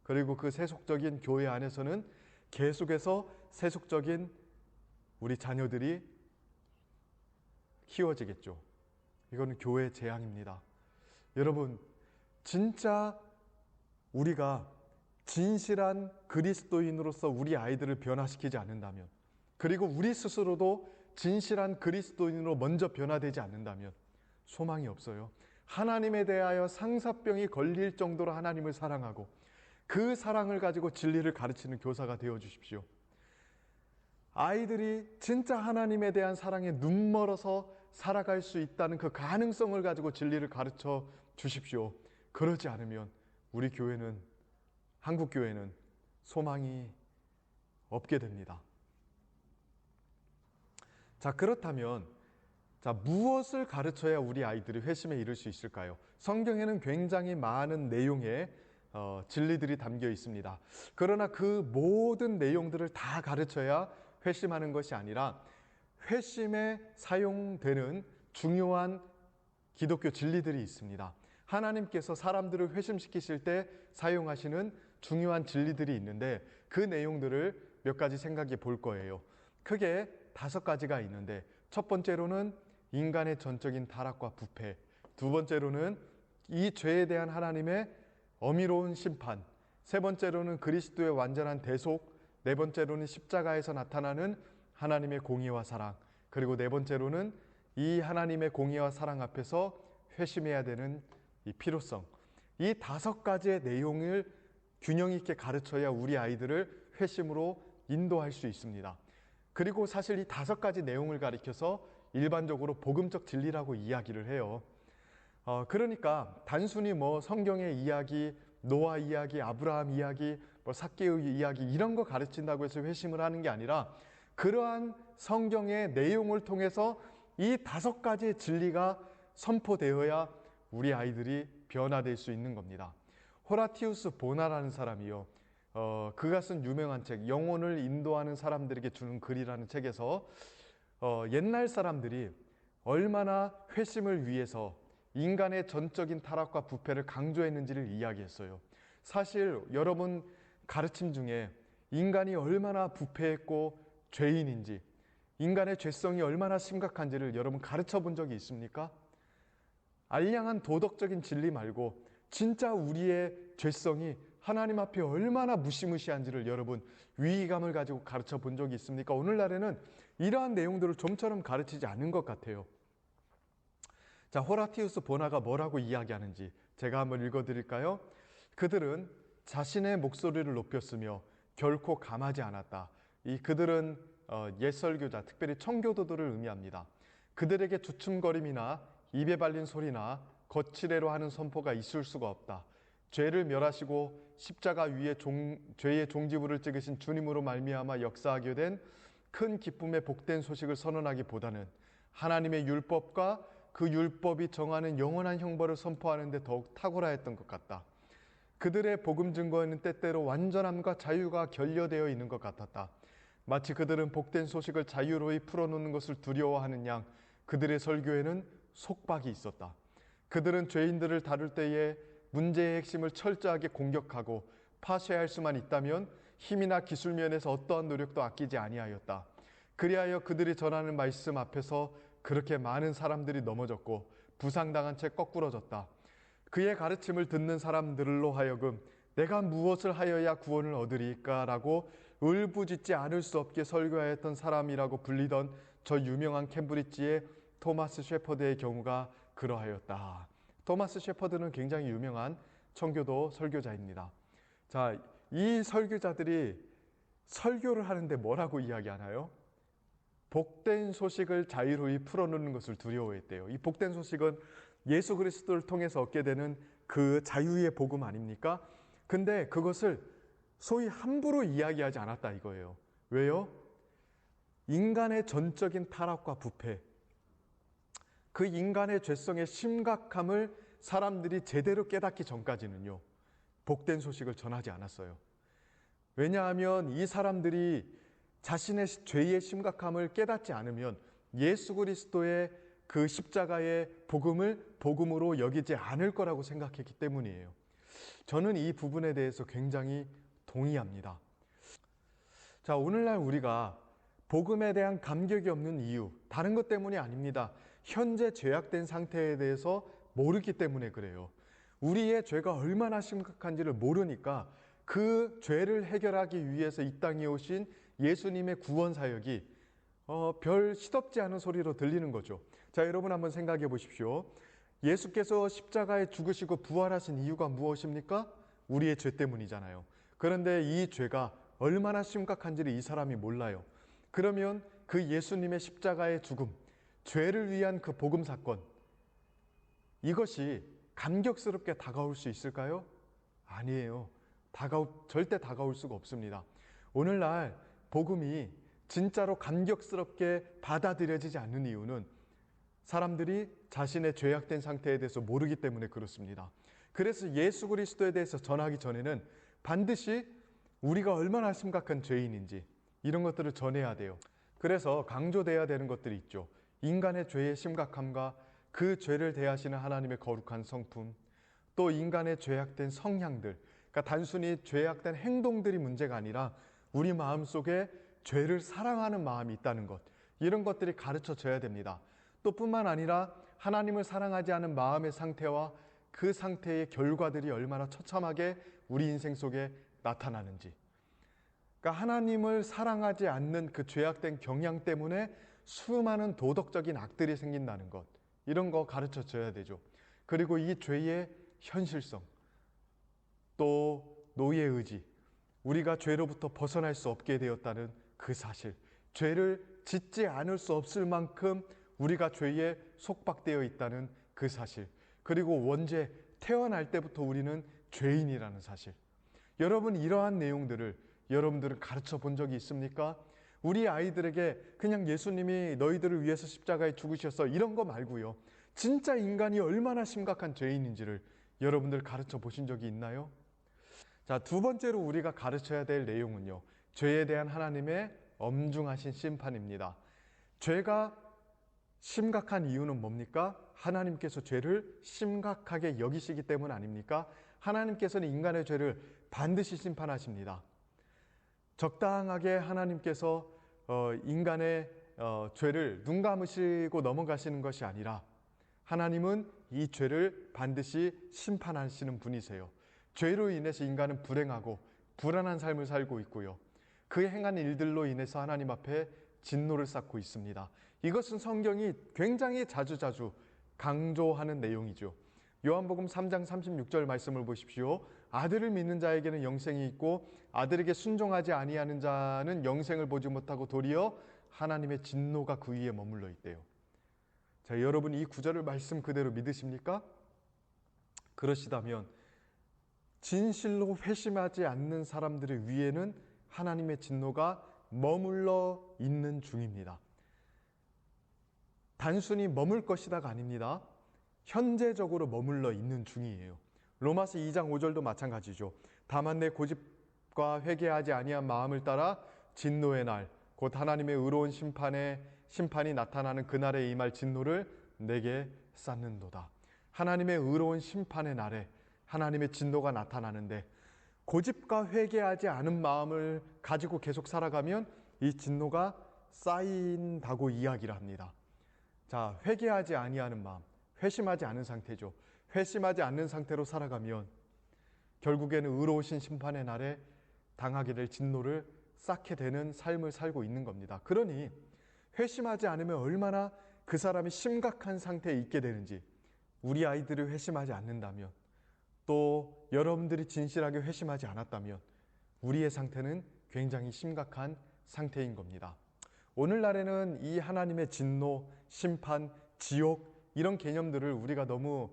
그리고 그 세속적인 교회 안에서는 계속해서 세속적인 우리 자녀들이 키워지겠죠. 이거는 교회의 재앙입니다. 여러분, 진짜 우리가 진실한 그리스도인으로서 우리 아이들을 변화시키지 않는다면, 그리고 우리 스스로도 진실한 그리스도인으로 먼저 변화되지 않는다면 소망이 없어요. 하나님에 대하여 상사병이 걸릴 정도로 하나님을 사랑하고 그 사랑을 가지고 진리를 가르치는 교사가 되어 주십시오. 아이들이 진짜 하나님에 대한 사랑에 눈멀어서 살아갈 수 있다는 그 가능성을 가지고 진리를 가르쳐 주십시오. 그러지 않으면 우리 교회는, 한국 교회는 소망이 없게 됩니다. 자, 그렇다면 무엇을 가르쳐야 우리 아이들이 회심에 이를 수 있을까요? 성경에는 굉장히 많은 내용의 진리들이 담겨 있습니다. 그러나 그 모든 내용들을 다 가르쳐야 회심하는 것이 아니라 회심에 사용되는 중요한 기독교 진리들이 있습니다. 하나님께서 사람들을 회심시키실 때 사용하시는 중요한 진리들이 있는데 그 내용들을 몇 가지 생각해 볼 거예요. 크게 5가지가 있는데, 첫 번째로는 인간의 전적인 타락과 부패, 두 번째로는 이 죄에 대한 하나님의 어미로운 심판, 세 번째로는 그리스도의 완전한 대속, 네 번째로는 십자가에서 나타나는 하나님의 공의와 사랑, 그리고 네 번째로는 이 하나님의 공의와 사랑 앞에서 회심해야 되는 이 필요성, 이 5가지의 내용을 균형 있게 가르쳐야 우리 아이들을 회심으로 인도할 수 있습니다. 그리고 사실 이 5가지 내용을 가리켜서 일반적으로 복음적 진리라고 이야기를 해요. 그러니까 단순히 성경의 이야기, 노아 이야기, 아브라함 이야기, 삭개의 이야기 이런 거 가르친다고 해서 회심을 하는 게 아니라 그러한 성경의 내용을 통해서 이 5가지의 진리가 선포되어야 우리 아이들이 변화될 수 있는 겁니다. 호라티우스 보나라는 사람이요, 그가 쓴 유명한 책 영혼을 인도하는 사람들에게 주는 글이라는 책에서 옛날 사람들이 얼마나 회심을 위해서 인간의 전적인 타락과 부패를 강조했는지를 이야기했어요. 사실 여러분 가르침 중에 인간이 얼마나 부패했고 죄인인지, 인간의 죄성이 얼마나 심각한지를 여러분 가르쳐 본 적이 있습니까? 알량한 도덕적인 진리 말고 진짜 우리의 죄성이 하나님 앞에 얼마나 무시무시한지를 여러분 위기감을 가지고 가르쳐 본 적이 있습니까? 오늘날에는 이러한 내용들을 좀처럼 가르치지 않는 것 같아요. 자, 호라티우스 보나가 뭐라고 이야기하는지 제가 한번 읽어드릴까요? 그들은 자신의 목소리를 높였으며 결코 감하지 않았다. 이 그들은 옛 설교자, 특별히 청교도들을 의미합니다. 그들에게 주춤거림이나 입에 발린 소리나 거칠애로 하는 선포가 있을 수가 없다. 죄를 멸하시고 십자가 위에 죄의 종지부를 찍으신 주님으로 말미암아 역사하게 된 큰 기쁨의 복된 소식을 선언하기보다는 하나님의 율법과 그 율법이 정하는 영원한 형벌을 선포하는 데 더욱 탁월하였던 것 같다. 그들의 복음 증거에는 때때로 완전함과 자유가 결여되어 있는 것 같았다. 마치 그들은 복된 소식을 자유로이 풀어놓는 것을 두려워하는 양 그들의 설교에는 속박이 있었다. 그들은 죄인들을 다룰 때에 문제의 핵심을 철저하게 공격하고 파쇄할 수만 있다면 힘이나 기술 면에서 어떠한 노력도 아끼지 아니하였다. 그리하여 그들이 전하는 말씀 앞에서 그렇게 많은 사람들이 넘어졌고 부상당한 채 거꾸러졌다. 그의 가르침을 듣는 사람들로 하여금 내가 무엇을 하여야 구원을 얻으리까? 라고 울부짖지 않을 수 없게 설교하였던 사람이라고 불리던 저 유명한 캠브리지의 토마스 셰퍼드의 경우가 그러하였다. 토마스 셰퍼드는 굉장히 유명한 청교도 설교자입니다. 자, 이 설교자들이 설교를 하는데 뭐라고 이야기하나요? 복된 소식을 자유로이 풀어놓는 것을 두려워했대요. 이 복된 소식은 예수 그리스도를 통해서 얻게 되는 그 자유의 복음 아닙니까? 근데 그것을 소위 함부로 이야기하지 않았다 이거예요. 왜요? 인간의 전적인 타락과 부패, 그 인간의 죄성의 심각함을 사람들이 제대로 깨닫기 전까지는요, 복된 소식을 전하지 않았어요. 왜냐하면 이 사람들이 자신의 죄의 심각함을 깨닫지 않으면 예수 그리스도의 그 십자가의 복음을 복음으로 여기지 않을 거라고 생각했기 때문이에요. 저는 이 부분에 대해서 굉장히 동의합니다. 자, 오늘날 우리가 복음에 대한 감격이 없는 이유, 다른 것 때문이 아닙니다. 현재 죄악된 상태에 대해서 모르기 때문에 그래요. 우리의 죄가 얼마나 심각한지를 모르니까 그 죄를 해결하기 위해서 이 땅에 오신 예수님의 구원 사역이 별 시덥지 않은 소리로 들리는 거죠. 자, 여러분 한번 생각해 보십시오. 예수께서 십자가에 죽으시고 부활하신 이유가 무엇입니까? 우리의 죄 때문이잖아요. 그런데 이 죄가 얼마나 심각한지를 이 사람이 몰라요. 그러면 그 예수님의 십자가의 죽음, 죄를 위한 그 복음 사건, 이것이 감격스럽게 다가올 수 있을까요? 아니에요. 절대 다가올 수가 없습니다. 오늘날 복음이 진짜로 감격스럽게 받아들여지지 않는 이유는 사람들이 자신의 죄악된 상태에 대해서 모르기 때문에 그렇습니다. 그래서 예수 그리스도에 대해서 전하기 전에는 반드시 우리가 얼마나 심각한 죄인인지 이런 것들을 전해야 돼요. 그래서 강조돼야 되는 것들이 있죠. 인간의 죄의 심각함과 그 죄를 대하시는 하나님의 거룩한 성품, 또 인간의 죄악된 성향들, 그러니까 단순히 죄악된 행동들이 문제가 아니라 우리 마음속에 죄를 사랑하는 마음이 있다는 것, 이런 것들이 가르쳐져야 됩니다. 또 뿐만 아니라 하나님을 사랑하지 않은 마음의 상태와 그 상태의 결과들이 얼마나 처참하게 우리 인생 속에 나타나는지, 그러니까 하나님을 사랑하지 않는 그 죄악된 경향 때문에 수많은 도덕적인 악들이 생긴다는 것, 이런 거 가르쳐줘야 되죠. 그리고 이 죄의 현실성, 또 노예의 의지, 우리가 죄로부터 벗어날 수 없게 되었다는 그 사실, 죄를 짓지 않을 수 없을 만큼 우리가 죄에 속박되어 있다는 그 사실, 그리고 원죄, 태어날 때부터 우리는 죄인이라는 사실. 여러분, 이러한 내용들을 여러분들은 가르쳐 본 적이 있습니까? 우리 아이들에게 그냥 예수님이 너희들을 위해서 십자가에 죽으셔서 이런 거 말고요, 진짜 인간이 얼마나 심각한 죄인인지를 여러분들 가르쳐 보신 적이 있나요? 자, 두 번째로 우리가 가르쳐야 될 내용은요, 죄에 대한 하나님의 엄중하신 심판입니다. 죄가 심각한 이유는 뭡니까? 하나님께서 죄를 심각하게 여기시기 때문 아닙니까? 하나님께서는 인간의 죄를 반드시 심판하십니다. 적당하게 하나님께서 인간의 죄를 눈 감으시고 넘어가시는 것이 아니라 하나님은 이 죄를 반드시 심판하시는 분이세요. 죄로 인해서 인간은 불행하고 불안한 삶을 살고 있고요, 그 행한 일들로 인해서 하나님 앞에 진노를 쌓고 있습니다. 이것은 성경이 굉장히 자주자주 강조하는 내용이죠. 요한복음 3장 36절 말씀을 보십시오. 아들을 믿는 자에게는 영생이 있고 아들에게 순종하지 아니하는 자는 영생을 보지 못하고 도리어 하나님의 진노가 그 위에 머물러 있대요. 자, 여러분 이 구절을 말씀 그대로 믿으십니까? 그러시다면 진실로 회심하지 않는 사람들의 위에는 하나님의 진노가 머물러 있는 중입니다. 단순히 머물 것이다가 아닙니다. 현재적으로 머물러 있는 중이에요. 로마서 2장 5절도 마찬가지죠. 다만 내 고집과 회개하지 아니한 마음을 따라 진노의 날, 곧 하나님의 의로운 심판이 나타나는 그날에 임할 진노를 내게 쌓는도다. 하나님의 의로운 심판의 날에 하나님의 진노가 나타나는데 고집과 회개하지 않은 마음을 가지고 계속 살아가면 이 진노가 쌓인다고 이야기를 합니다. 자, 회개하지 아니하는 마음, 회심하지 않은 상태죠. 회심하지 않는 상태로 살아가면 결국에는 의로우신 심판의 날에 당하게 될 진노를 쌓게 되는 삶을 살고 있는 겁니다. 그러니 회심하지 않으면 얼마나 그 사람이 심각한 상태에 있게 되는지, 우리 아이들이 회심하지 않는다면, 또 여러분들이 진실하게 회심하지 않았다면 우리의 상태는 굉장히 심각한 상태인 겁니다. 오늘날에는 이 하나님의 진노, 심판, 지옥 이런 개념들을 우리가 너무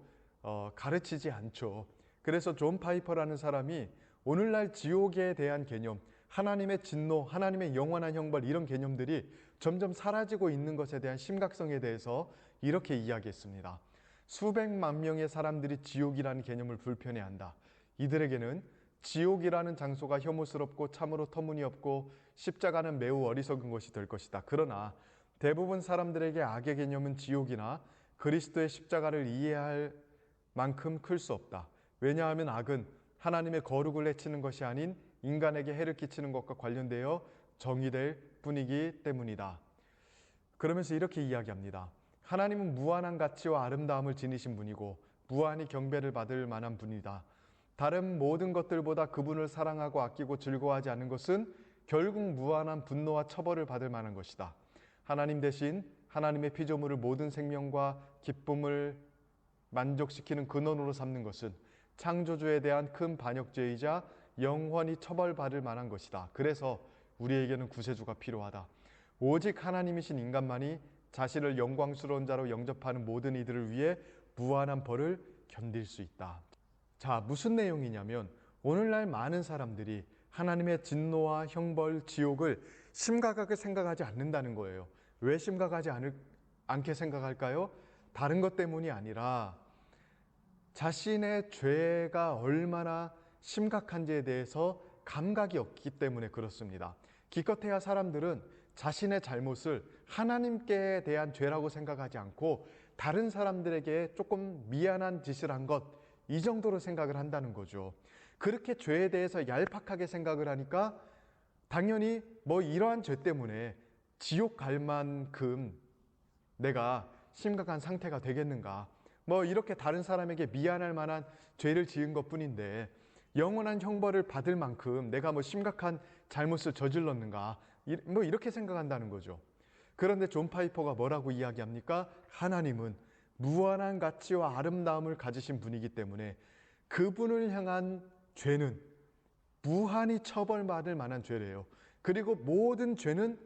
가르치지 않죠. 그래서 존 파이퍼라는 사람이 오늘날 지옥에 대한 개념, 하나님의 진노, 하나님의 영원한 형벌 이런 개념들이 점점 사라지고 있는 것에 대한 심각성에 대해서 이렇게 이야기했습니다. 수백만 명의 사람들이 지옥이라는 개념을 불편해한다. 이들에게는 지옥이라는 장소가 혐오스럽고 참으로 터무니없고 십자가는 매우 어리석은 것이 될 것이다. 그러나 대부분 사람들에게 악의 개념은 지옥이나 그리스도의 십자가를 이해할 만큼 클 수 없다. 왜냐하면 악은 하나님의 거룩을 해치는 것이 아닌 인간에게 해를 끼치는 것과 관련되어 정의될 뿐이기 때문이다. 그러면서 이렇게 이야기합니다. 하나님은 무한한 가치와 아름다움을 지니신 분이고 무한히 경배를 받을 만한 분이다. 다른 모든 것들보다 그분을 사랑하고 아끼고 즐거워하지 않는 것은 결국 무한한 분노와 처벌을 받을 만한 것이다. 하나님 대신 하나님의 피조물을 모든 생명과 기쁨을 만족시키는 근원으로 삼는 것은 창조주에 대한 큰 반역죄이자 영원히 처벌받을 만한 것이다. 그래서 우리에게는 구세주가 필요하다. 오직 하나님이신 인간만이 자신을 영광스러운 자로 영접하는 모든 이들을 위해 무한한 벌을 견딜 수 있다. 자, 무슨 내용이냐면 오늘날 많은 사람들이 하나님의 진노와 형벌, 지옥을 심각하게 생각하지 않는다는 거예요. 왜 심각하지 않게 생각할까요? 다른 것 때문이 아니라 자신의 죄가 얼마나 심각한지에 대해서 감각이 없기 때문에 그렇습니다. 기껏해야 사람들은 자신의 잘못을 하나님께 대한 죄라고 생각하지 않고 다른 사람들에게 조금 미안한 짓을 한 것, 이 정도로 생각을 한다는 거죠. 그렇게 죄에 대해서 얄팍하게 생각을 하니까 당연히 이러한 죄 때문에 지옥 갈 만큼 내가 심각한 상태가 되겠는가, 이렇게 다른 사람에게 미안할 만한 죄를 지은 것 뿐인데 영원한 형벌을 받을 만큼 내가 심각한 잘못을 저질렀는가, 이렇게 생각한다는 거죠. 그런데 존 파이퍼가 뭐라고 이야기합니까? 하나님은 무한한 가치와 아름다움을 가지신 분이기 때문에 그분을 향한 죄는 무한히 처벌받을 만한 죄래요. 그리고 모든 죄는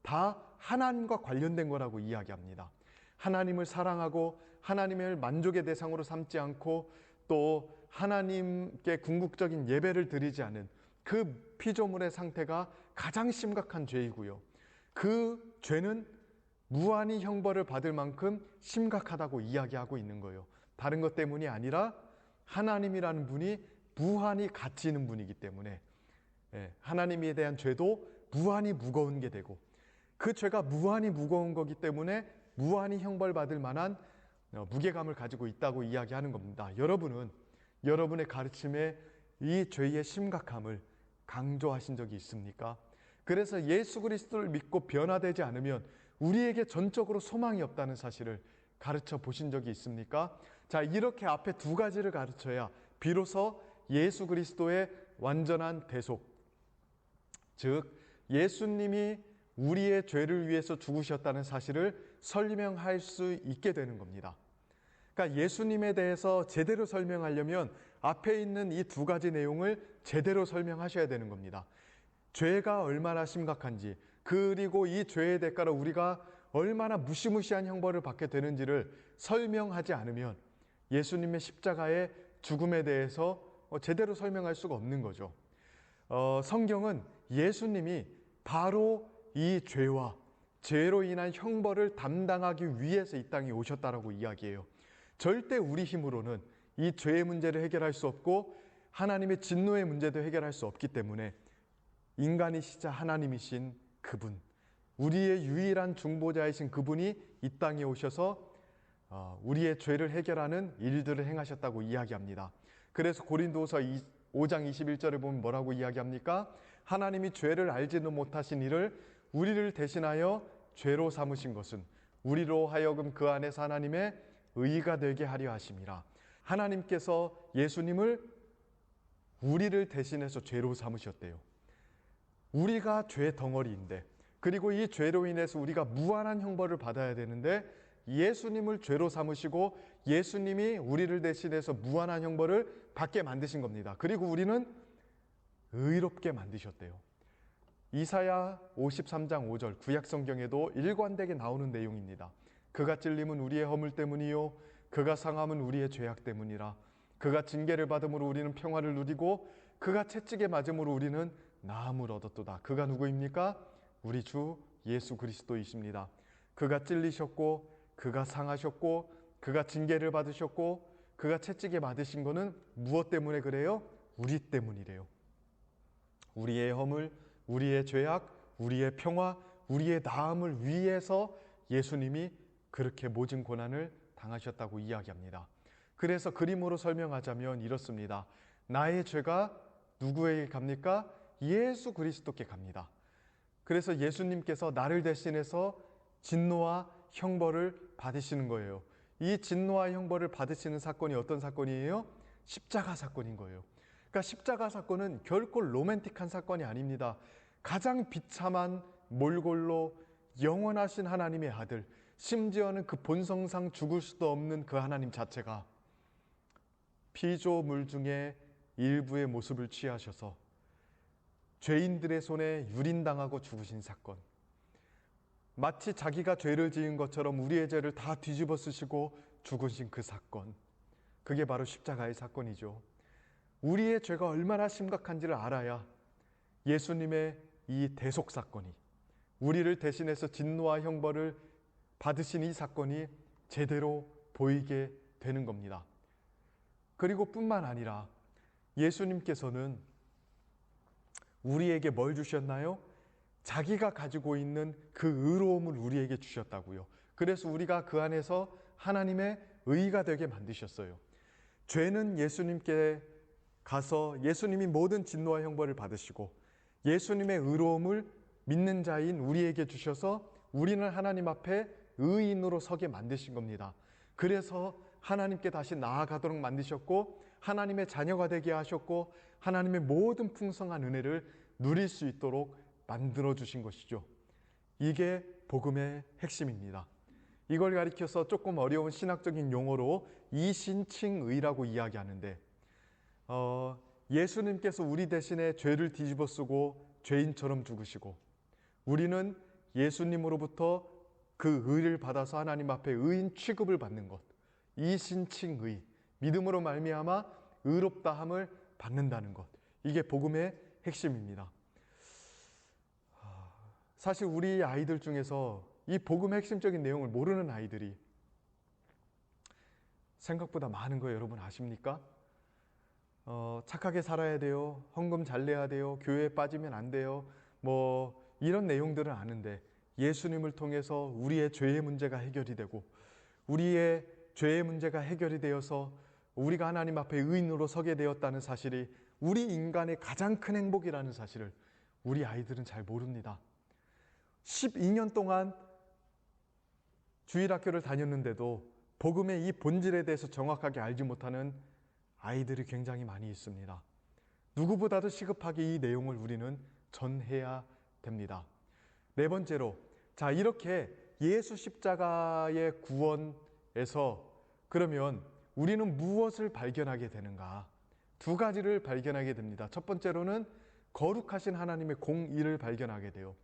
다 하나님과 관련된 거라고 이야기합니다. 하나님을 사랑하고 하나님을 만족의 대상으로 삼지 않고 또 하나님께 궁극적인 예배를 드리지 않은 그 피조물의 상태가 가장 심각한 죄이고요. 그 죄는 무한히 형벌을 받을 만큼 심각하다고 이야기하고 있는 거예요. 다른 것 때문이 아니라 하나님이라는 분이 무한히 가치 있는 분이기 때문에 하나님에 대한 죄도 무한히 무거운 게 되고 그 죄가 무한히 무거운 거기 때문에 무한히 형벌받을 만한 무게감을 가지고 있다고 이야기하는 겁니다. 여러분은 여러분의 가르침에 이 죄의 심각함을 강조하신 적이 있습니까? 그래서 예수 그리스도를 믿고 변화되지 않으면 우리에게 전적으로 소망이 없다는 사실을 가르쳐 보신 적이 있습니까? 자, 이렇게 앞에 두 가지를 가르쳐야 비로소 예수 그리스도의 완전한 대속, 즉 예수님이 우리의 죄를 위해서 죽으셨다는 사실을 설명할 수 있게 되는 겁니다. 그러니까 예수님에 대해서 제대로 설명하려면 앞에 있는 이 두 가지 내용을 제대로 설명하셔야 되는 겁니다. 죄가 얼마나 심각한지, 그리고 이 죄의 대가로 우리가 얼마나 무시무시한 형벌을 받게 되는지를 설명하지 않으면 예수님의 십자가의 죽음에 대해서 제대로 설명할 수가 없는 거죠. 성경은 예수님이 바로 이 죄와 죄로 인한 형벌을 담당하기 위해서 이 땅에 오셨다라고 이야기해요. 절대 우리 힘으로는 이 죄의 문제를 해결할 수 없고 하나님의 진노의 문제도 해결할 수 없기 때문에 인간이시자 하나님이신 그분, 우리의 유일한 중보자이신 그분이 이 땅에 오셔서 우리의 죄를 해결하는 일들을 행하셨다고 이야기합니다. 그래서 고린도서 5장 21절에 보면 뭐라고 이야기합니까? 하나님이 죄를 알지는 못하신 이를 우리를 대신하여 죄로 삼으신 것은 우리로 하여금 그 안에서 하나님의 의가 되게 하려 하심이라. 하나님께서 예수님을 우리를 대신해서 죄로 삼으셨대요. 우리가 죄 덩어리인데, 그리고 이 죄로 인해서 우리가 무한한 형벌을 받아야 되는데 예수님을 죄로 삼으시고 예수님이 우리를 대신해서 무한한 형벌을 받게 만드신 겁니다. 그리고 우리는 의롭게 만드셨대요. 이사야 53장 5절 구약성경에도 일관되게 나오는 내용입니다. 그가 찔림은 우리의 허물 때문이요 그가 상함은 우리의 죄악 때문이라. 그가 징계를 받음으로 우리는 평화를 누리고 그가 채찍에 맞음으로 우리는 나음을 얻었도다. 그가 누구입니까? 우리 주 예수 그리스도이십니다. 그가 찔리셨고 그가 상하셨고 그가 징계를 받으셨고 그가 채찍에 맞으신 것은 무엇 때문에 그래요? 우리 때문이래요. 우리의 허물, 우리의 죄악, 우리의 평화, 우리의 나음을 위해서 예수님이 그렇게 모진 고난을 당하셨다고 이야기합니다. 그래서 그림으로 설명하자면 이렇습니다. 나의 죄가 누구에게 갑니까? 예수 그리스도께 갑니다. 그래서 예수님께서 나를 대신해서 진노와 형벌을 받으시는 거예요. 이 진노와 형벌을 받으시는 사건이 어떤 사건이에요? 십자가 사건인 거예요. 그러니까 십자가 사건은 결코 로맨틱한 사건이 아닙니다. 가장 비참한 몰골로 영원하신 하나님의 아들, 심지어는 그 본성상 죽을 수도 없는 그 하나님 자체가 피조물 중에 일부의 모습을 취하셔서 죄인들의 손에 유린당하고 죽으신 사건, 마치 자기가 죄를 지은 것처럼 우리의 죄를 다 뒤집어 쓰시고 죽으신 그 사건, 그게 바로 십자가의 사건이죠. 우리의 죄가 얼마나 심각한지를 알아야 예수님의 이 대속 사건이, 우리를 대신해서 진노와 형벌을 받으신 이 사건이 제대로 보이게 되는 겁니다. 그리고 뿐만 아니라 예수님께서는 우리에게 뭘 주셨나요? 자기가 가지고 있는 그 의로움을 우리에게 주셨다고요. 그래서 우리가 그 안에서 하나님의 의가 되게 만드셨어요. 죄는 예수님께 가서 예수님이 모든 진노와 형벌을 받으시고 예수님의 의로움을 믿는 자인 우리에게 주셔서 우리는 하나님 앞에 의인으로 서게 만드신 겁니다. 그래서 하나님께 다시 나아가도록 만드셨고 하나님의 자녀가 되게 하셨고 하나님의 모든 풍성한 은혜를 누릴 수 있도록 만들어 주신 것이죠. 이게 복음의 핵심입니다. 이걸 가리켜서 조금 어려운 신학적인 용어로 이신칭의라고 이야기하는데 예수님께서 우리 대신에 죄를 뒤집어 쓰고 죄인처럼 죽으시고 우리는 예수님으로부터 그 의를 받아서 하나님 앞에 의인 취급을 받는 것, 이신칭의, 믿음으로 말미암아 의롭다함을 받는다는 것, 이게 복음의 핵심입니다. 사실 우리 아이들 중에서 이 복음의 핵심적인 내용을 모르는 아이들이 생각보다 많은 거 여러분 아십니까? 착하게 살아야 돼요, 헌금 잘 내야 돼요, 교회에 빠지면 안 돼요, 뭐 이런 내용들은 아는데 예수님을 통해서 우리의 죄의 문제가 해결이 되고 우리의 죄의 문제가 해결이 되어서 우리가 하나님 앞에 의인으로 서게 되었다는 사실이 우리 인간의 가장 큰 행복이라는 사실을 우리 아이들은 잘 모릅니다. 12년 동안 주일학교를 다녔는데도 복음의 이 본질에 대해서 정확하게 알지 못하는 아이들이 굉장히 많이 있습니다. 누구보다도 시급하게 이 내용을 우리는 전해야 됩니다. 네 번째로, 자, 이렇게 예수 십자가의 구원에서 그러면 우리는 무엇을 발견하게 되는가? 두 가지를 발견하게 됩니다. 첫 번째로는 거룩하신 하나님의 공의를 발견하게 돼요.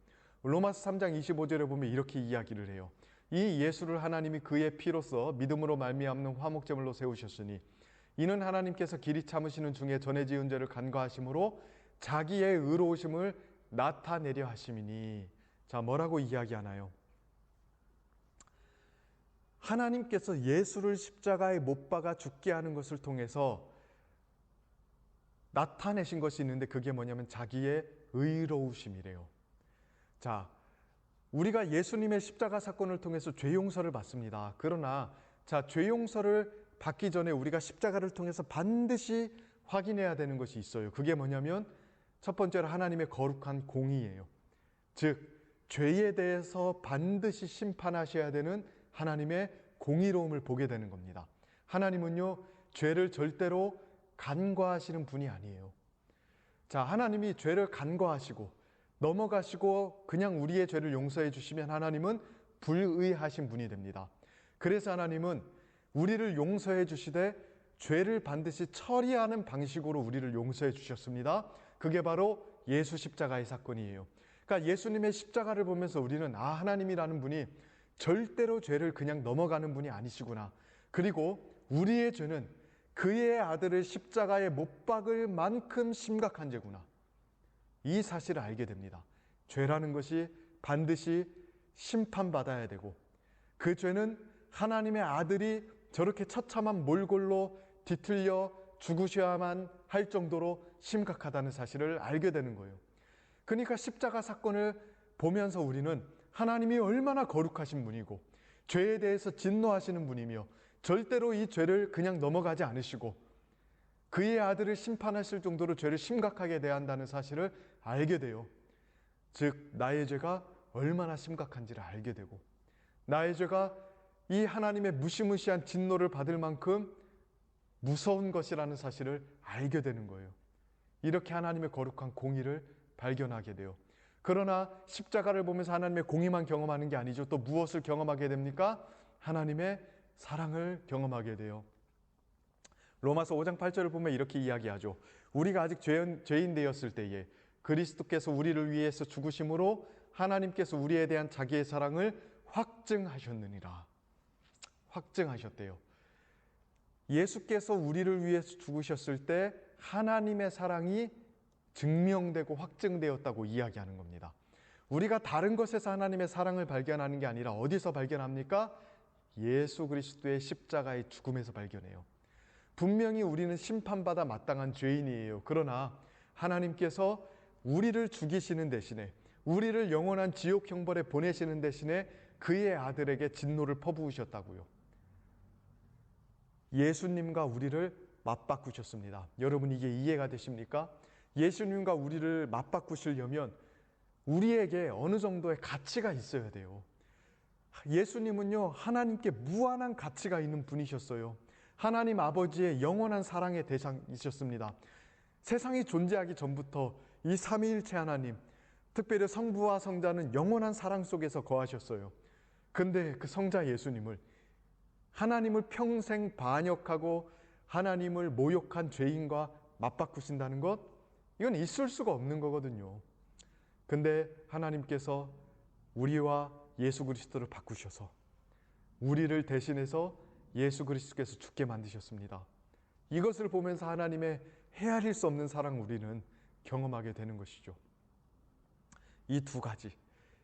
로마서 3장 25절에 보면 이렇게 이야기를 해요. 이 예수를 하나님이 그의 피로써 믿음으로 말미암는 화목제물로 세우셨으니 이는 하나님께서 길이 참으시는 중에 전에 지은 죄를 간과하심으로 자기의 의로우심을 나타내려 하심이니. 자, 뭐라고 이야기하나요? 하나님께서 예수를 십자가에 못 박아 죽게 하는 것을 통해서 나타내신 것이 있는데 그게 뭐냐면 자기의 의로우심이래요. 자, 우리가 예수님의 십자가 사건을 통해서 죄 용서를 받습니다. 그러나 죄 용서를 받기 전에 우리가 십자가를 통해서 반드시 확인해야 되는 것이 있어요. 그게 뭐냐면 첫 번째로 하나님의 거룩한 공의예요. 즉 죄에 대해서 반드시 심판하셔야 되는 하나님의 공의로움을 보게 되는 겁니다. 하나님은요, 죄를 절대로 간과하시는 분이 아니에요. 자, 하나님이 죄를 간과하시고 넘어가시고 그냥 우리의 죄를 용서해 주시면 하나님은 불의하신 분이 됩니다. 그래서 하나님은 우리를 용서해 주시되 죄를 반드시 처리하는 방식으로 우리를 용서해 주셨습니다. 그게 바로 예수 십자가의 사건이에요. 그러니까 예수님의 십자가를 보면서 우리는 하나님이라는 분이 절대로 죄를 그냥 넘어가는 분이 아니시구나. 그리고 우리의 죄는 그의 아들을 십자가에 못 박을 만큼 심각한 죄구나. 이 사실을 알게 됩니다. 죄라는 것이 반드시 심판받아야 되고 그 죄는 하나님의 아들이 저렇게 처참한 몰골로 뒤틀려 죽으셔야만 할 정도로 심각하다는 사실을 알게 되는 거예요. 그러니까 십자가 사건을 보면서 우리는 하나님이 얼마나 거룩하신 분이고 죄에 대해서 진노하시는 분이며 절대로 이 죄를 그냥 넘어가지 않으시고 그의 아들을 심판하실 정도로 죄를 심각하게 대한다는 사실을 알게 돼요. 즉 나의 죄가 얼마나 심각한지를 알게 되고 나의 죄가 이 하나님의 무시무시한 진노를 받을 만큼 무서운 것이라는 사실을 알게 되는 거예요. 이렇게 하나님의 거룩한 공의를 발견하게 돼요. 그러나 십자가를 보면서 하나님의 공의만 경험하는 게 아니죠. 또 무엇을 경험하게 됩니까? 하나님의 사랑을 경험하게 돼요. 로마서 5장 8절을 보면 이렇게 이야기하죠. 우리가 아직 죄인 되었을 때에 그리스도께서 우리를 위해서 죽으심으로 하나님께서 우리에 대한 자기의 사랑을 확증하셨느니라. 확증하셨대요. 예수께서 우리를 위해서 죽으셨을 때 하나님의 사랑이 증명되고 확증되었다고 이야기하는 겁니다. 우리가 다른 것에서 하나님의 사랑을 발견하는 게 아니라 어디서 발견합니까? 예수 그리스도의 십자가의 죽음에서 발견해요. 분명히 우리는 심판받아 마땅한 죄인이에요. 그러나 하나님께서 우리를 죽이시는 대신에 우리를 영원한 지옥 형벌에 보내시는 대신에 그의 아들에게 진노를 퍼부으셨다고요. 예수님과 우리를 맞바꾸셨습니다. 여러분 이게 이해가 되십니까? 예수님과 우리를 맞바꾸시려면 우리에게 어느 정도의 가치가 있어야 돼요. 예수님은요, 하나님께 무한한 가치가 있는 분이셨어요. 하나님 아버지의 영원한 사랑의 대상이셨습니다. 세상이 존재하기 전부터 이 삼위일체 하나님, 특별히 성부와 성자는 영원한 사랑 속에서 거하셨어요. 근데 그 성자 예수님을, 하나님을 평생 반역하고 하나님을 모욕한 죄인과 맞바꾸신다는 것, 이건 있을 수가 없는 거거든요. 근데 하나님께서 우리와 예수 그리스도를 바꾸셔서 우리를 대신해서 예수 그리스도께서 죽게 만드셨습니다. 이것을 보면서 하나님의 헤아릴 수 없는 사랑 우리는 경험하게 되는 것이죠. 이 두 가지,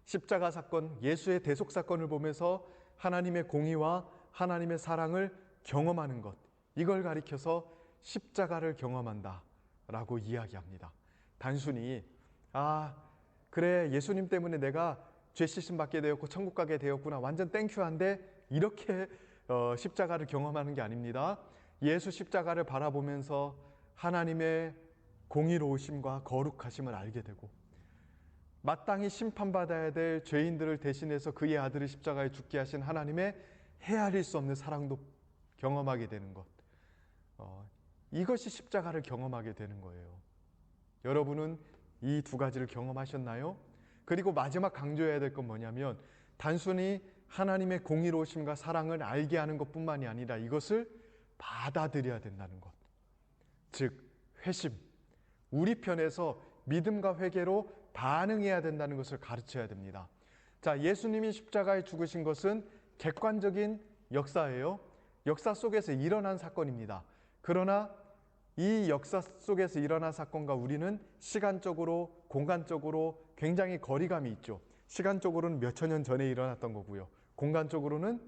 십자가 사건, 예수의 대속 사건을 보면서 하나님의 공의와 하나님의 사랑을 경험하는 것, 이걸 가리켜서 십자가를 경험한다 라고 이야기합니다. 단순히 그래 예수님 때문에 내가 죄 씻음 받게 되었고 천국 가게 되었구나, 완전 땡큐한데, 이렇게 십자가를 경험하는 게 아닙니다. 예수 십자가를 바라보면서 하나님의 공의로우심과 거룩하심을 알게 되고 마땅히 심판받아야 될 죄인들을 대신해서 그의 아들을 십자가에 죽게 하신 하나님의 헤아릴 수 없는 사랑도 경험하게 되는 것, 이것이 십자가를 경험하게 되는 거예요. 여러분은 이 두 가지를 경험하셨나요? 그리고 마지막 강조해야 될 건 뭐냐면 단순히 하나님의 공의로우심과 사랑을 알게 하는 것뿐만이 아니라 이것을 받아들여야 된다는 것. 즉 회심, 우리 편에서 믿음과 회개로 반응해야 된다는 것을 가르쳐야 됩니다. 자, 예수님이 십자가에 죽으신 것은 객관적인 역사예요. 역사 속에서 일어난 사건입니다. 그러나 이 역사 속에서 일어난 사건과 우리는 시간적으로, 공간적으로 굉장히 거리감이 있죠. 시간적으로는 몇천 년 전에 일어났던 거고요. 공간적으로는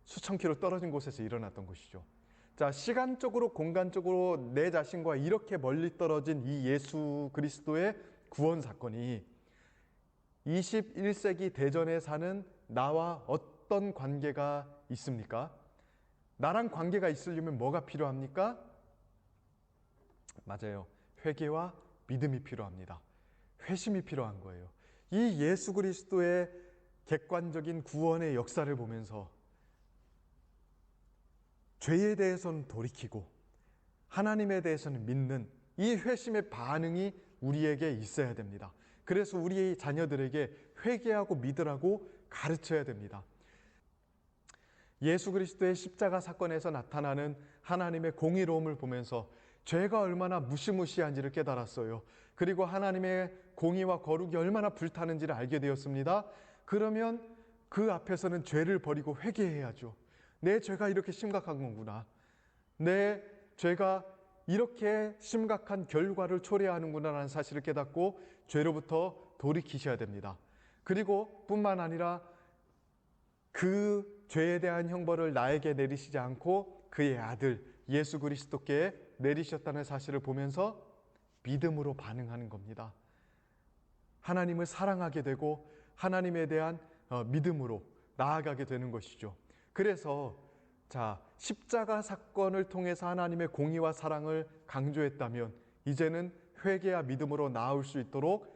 수천 킬로 떨어진 곳에서 일어났던 것이죠. 자, 시간적으로, 공간적으로 내 자신과 이렇게 멀리 떨어진 이 예수 그리스도의 구원 사건이 21세기 대전에 사는 나와 어떤 관계가 있습니까? 나랑 관계가 있으려면 뭐가 필요합니까? 맞아요. 회개와 믿음이 필요합니다. 회심이 필요한 거예요. 이 예수 그리스도의 객관적인 구원의 역사를 보면서 죄에 대해서는 돌이키고 하나님에 대해서는 믿는 이 회심의 반응이 우리에게 있어야 됩니다. 그래서 우리 자녀들에게 회개하고 믿으라고 가르쳐야 됩니다. 예수 그리스도의 십자가 사건에서 나타나는 하나님의 공의로움을 보면서 죄가 얼마나 무시무시한지를 깨달았어요. 그리고 하나님의 공의와 거룩이 얼마나 불타는지를 알게 되었습니다. 그러면 그 앞에서는 죄를 버리고 회개해야죠. 내 죄가 이렇게 심각한 거구나. 내 죄가 이렇게 심각한 결과를 초래하는구나 라는 사실을 깨닫고 죄로부터 돌이키셔야 됩니다. 그리고 뿐만 아니라 그 죄에 대한 형벌을 나에게 내리시지 않고 그의 아들 예수 그리스도께 내리셨다는 사실을 보면서 믿음으로 반응하는 겁니다. 하나님을 사랑하게 되고 하나님에 대한 믿음으로 나아가게 되는 것이죠. 그래서 십자가 사건을 통해서 하나님의 공의와 사랑을 강조했다면 이제는 회개와 믿음으로 나아올 수 있도록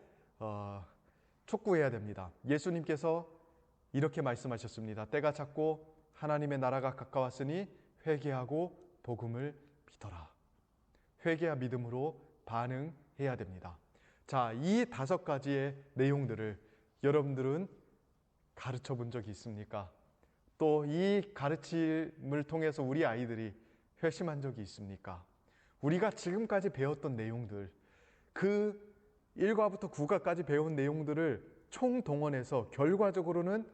촉구해야 됩니다. 예수님께서 이렇게 말씀하셨습니다. 때가 찼고 하나님의 나라가 가까웠으니 회개하고 복음을 믿어라. 회개와 믿음으로 반응해야 됩니다. 자, 이 5가지의 내용들을 여러분들은 가르쳐 본 적이 있습니까? 또 이 가르침을 통해서 우리 아이들이 회심한 적이 있습니까? 우리가 지금까지 배웠던 내용들, 그 1과부터 9과까지 배운 내용들을 총동원해서 결과적으로는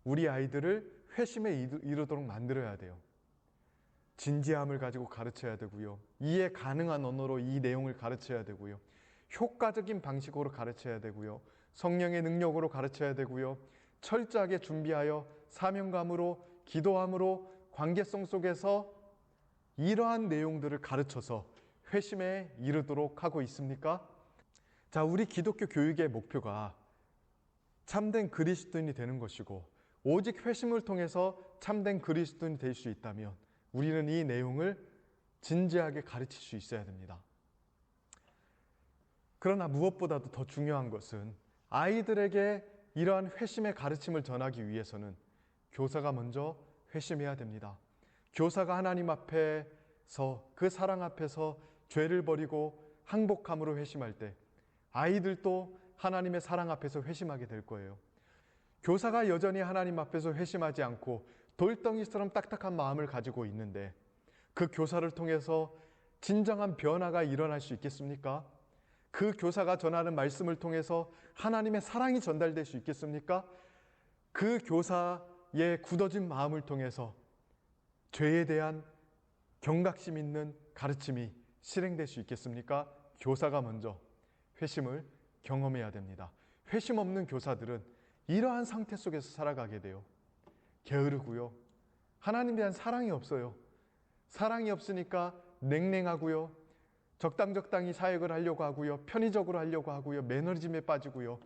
우리 아이들을 회심에 이르도록 만들어야 돼요. 진지함을 가지고 가르쳐야 되고요. 이해 가능한 언어로 이 내용을 가르쳐야 되고요. 효과적인 방식으로 가르쳐야 되고요. 성령의 능력으로 가르쳐야 되고요. 철저하게 준비하여 사명감으로, 기도함으로, 관계성 속에서 이러한 내용들을 가르쳐서 회심에 이르도록 하고 있습니까? 자, 우리 기독교 교육의 목표가 참된 그리스도인이 되는 것이고 오직 회심을 통해서 참된 그리스도인이 될 수 있다면 우리는 이 내용을 진지하게 가르칠 수 있어야 됩니다. 그러나 무엇보다도 더 중요한 것은 아이들에게 이러한 회심의 가르침을 전하기 위해서는 교사가 먼저 회심해야 됩니다. 교사가 하나님 앞에서 그 사랑 앞에서 죄를 버리고 항복함으로 회심할 때 아이들도 하나님의 사랑 앞에서 회심하게 될 거예요. 교사가 여전히 하나님 앞에서 회심하지 않고 돌덩이처럼 딱딱한 마음을 가지고 있는데 그 교사를 통해서 진정한 변화가 일어날 수 있겠습니까? 그 교사가 전하는 말씀을 통해서 하나님의 사랑이 전달될 수 있겠습니까? 그 교사의 굳어진 마음을 통해서 죄에 대한 경각심 있는 가르침이 실행될 수 있겠습니까? 교사가 먼저 회심을 경험해야 됩니다. 회심 없는 교사들은 이러한 상태 속에서 살아가게 돼요. 게으르고요. 하나님에 대한 사랑이 없어요. 사랑이 없으니까 냉랭하고요. 적당히 사역을 하려고 하고요. 편의적으로 하려고 하고요. 매너리즘에 빠지고요.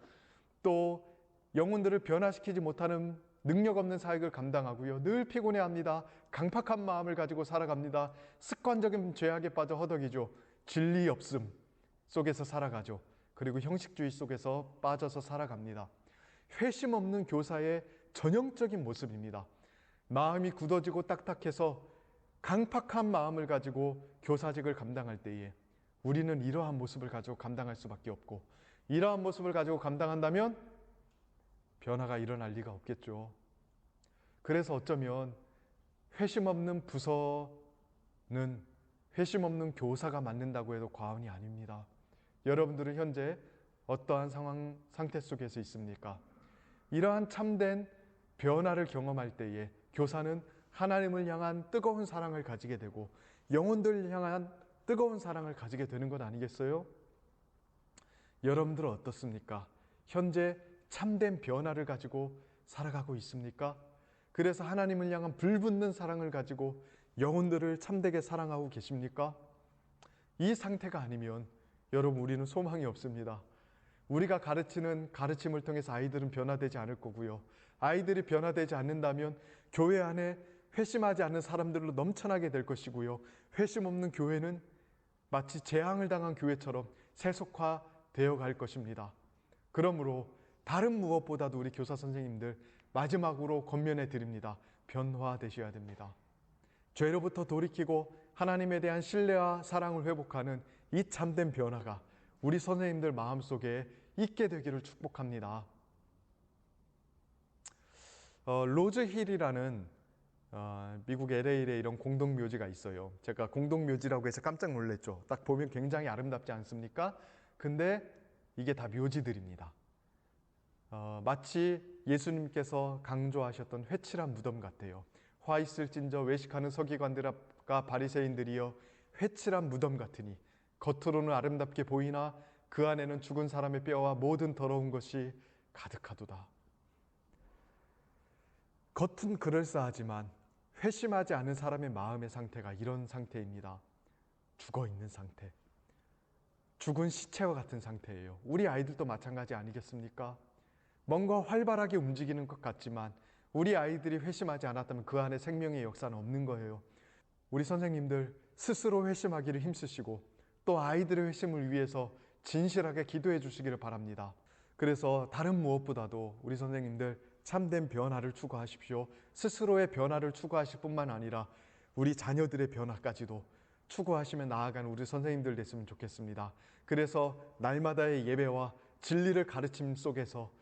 또 영혼들을 변화시키지 못하는 능력 없는 사역을 감당하고요. 늘 피곤해합니다. 강팍한 마음을 가지고 살아갑니다. 습관적인 죄악에 빠져 허덕이죠. 진리 없음 속에서 살아가죠. 그리고 형식주의 속에서 빠져서 살아갑니다. 회심 없는 교사의 전형적인 모습입니다. 마음이 굳어지고 딱딱해서 강팍한 마음을 가지고 교사직을 감당할 때에 우리는 이러한 모습을 가지고 감당할 수밖에 없고 이러한 모습을 가지고 감당한다면 변화가 일어날 리가 없겠죠. 그래서 어쩌면 회심 없는 부서는 회심 없는 교사가 맡는다고 해도 과언이 아닙니다. 여러분들은 현재 어떠한 상태 속에서 있습니까? 이러한 참된 변화를 경험할 때에 교사는 하나님을 향한 뜨거운 사랑을 가지게 되고 영혼들을 향한 뜨거운 사랑을 가지게 되는 것 아니겠어요? 여러분들은 어떻습니까? 현재 참된 변화를 가지고 살아가고 있습니까? 그래서 하나님을 향한 불붙는 사랑을 가지고 영혼들을 참되게 사랑하고 계십니까? 이 상태가 아니면 여러분, 우리는 소망이 없습니다. 우리가 가르치는 가르침을 통해서 아이들은 변화되지 않을 거고요. 아이들이 변화되지 않는다면 교회 안에 회심하지 않는 사람들로 넘쳐나게 될 것이고요. 회심 없는 교회는 마치 재앙을 당한 교회처럼 세속화되어 갈 것입니다. 그러므로 다른 무엇보다도 우리 교사 선생님들 마지막으로 권면해 드립니다. 변화되셔야 됩니다. 죄로부터 돌이키고 하나님에 대한 신뢰와 사랑을 회복하는 이 참된 변화가 우리 선생님들 마음속에 있게 되기를 축복합니다. 로즈힐이라는 미국 LA에 이런 공동묘지가 있어요. 제가 공동묘지라고 해서 깜짝 놀랐죠. 딱 보면 굉장히 아름답지 않습니까? 근데 이게 다 묘지들입니다. 마치 예수님께서 강조하셨던 회칠한 무덤 같아요. 화 있을진저 외식하는 서기관들과 바리새인들이여 회칠한 무덤 같으니 겉으로는 아름답게 보이나 그 안에는 죽은 사람의 뼈와 모든 더러운 것이 가득하도다. 겉은 그럴싸하지만 회심하지 않은 사람의 마음의 상태가 이런 상태입니다. 죽어있는 상태. 죽은 시체와 같은 상태예요. 우리 아이들도 마찬가지 아니겠습니까? 뭔가 활발하게 움직이는 것 같지만 우리 아이들이 회심하지 않았다면 그 안에 생명의 역사는 없는 거예요. 우리 선생님들 스스로 회심하기를 힘쓰시고 또 아이들의 회심을 위해서 진실하게 기도해 주시기를 바랍니다. 그래서 다른 무엇보다도 우리 선생님들 참된 변화를 추구하십시오. 스스로의 변화를 추구하실 뿐만 아니라 우리 자녀들의 변화까지도 추구하시며 나아가는 우리 선생님들 됐으면 좋겠습니다. 그래서 날마다의 예배와 진리를 가르침 속에서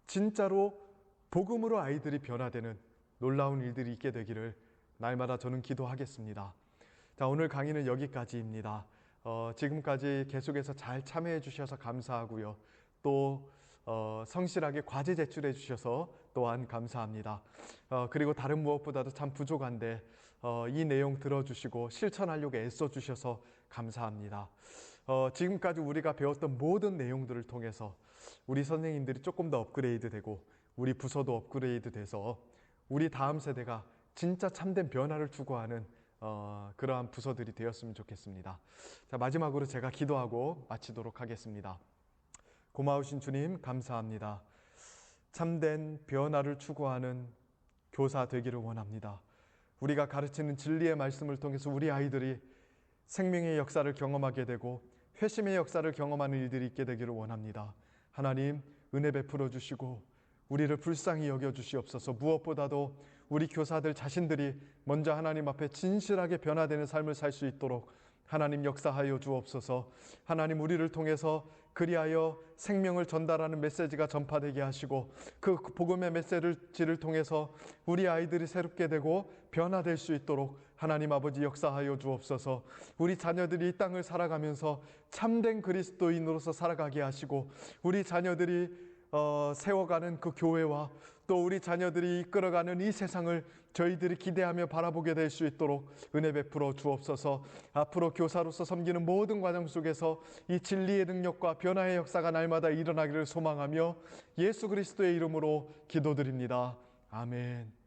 진짜로 복음으로 아이들이 변화되는 놀라운 일들이 있게 되기를 날마다 저는 기도하겠습니다. 자, 오늘 강의는 여기까지입니다. 지금까지 계속해서 잘 참여해 주셔서 감사하고요. 또 성실하게 과제 제출해 주셔서 또한 감사합니다. 그리고 다른 무엇보다도 참 부족한데 이 내용 들어주시고 실천하려고 애써 주셔서 감사합니다. 지금까지 우리가 배웠던 모든 내용들을 통해서 우리 선생님들이 조금 더 업그레이드 되고 우리 부서도 업그레이드 돼서 우리 다음 세대가 진짜 참된 변화를 추구하는 그러한 부서들이 되었으면 좋겠습니다. 자, 마지막으로 제가 기도하고 마치도록 하겠습니다. 고마우신 주님 감사합니다. 참된 변화를 추구하는 교사 되기를 원합니다. 우리가 가르치는 진리의 말씀을 통해서 우리 아이들이 생명의 역사를 경험하게 되고 회심의 역사를 경험하는 일들이 있게 되기를 원합니다. 하나님 은혜 베풀어 주시고 우리를 불쌍히 여겨 주시옵소서. 무엇보다도 우리 교사들 자신들이 먼저 하나님 앞에 진실하게 변화되는 삶을 살 수 있도록 하나님 역사하여 주옵소서. 하나님 우리를 통해서 그리하여 생명을 전달하는 메시지가 전파되게 하시고 그 복음의 메시지를 통해서 우리 아이들이 새롭게 되고 변화될 수 있도록 하나님 아버지 역사하여 주옵소서. 우리 자녀들이 이 땅을 살아가면서 참된 그리스도인으로서 살아가게 하시고 우리 자녀들이 세워가는 그 교회와 또 우리 자녀들이 이끌어가는 이 세상을 저희들이 기대하며 바라보게 될 수 있도록 은혜 베풀어 주옵소서. 앞으로 교사로서 섬기는 모든 과정 속에서 이 진리의 능력과 변화의 역사가 날마다 일어나기를 소망하며 예수 그리스도의 이름으로 기도드립니다. 아멘.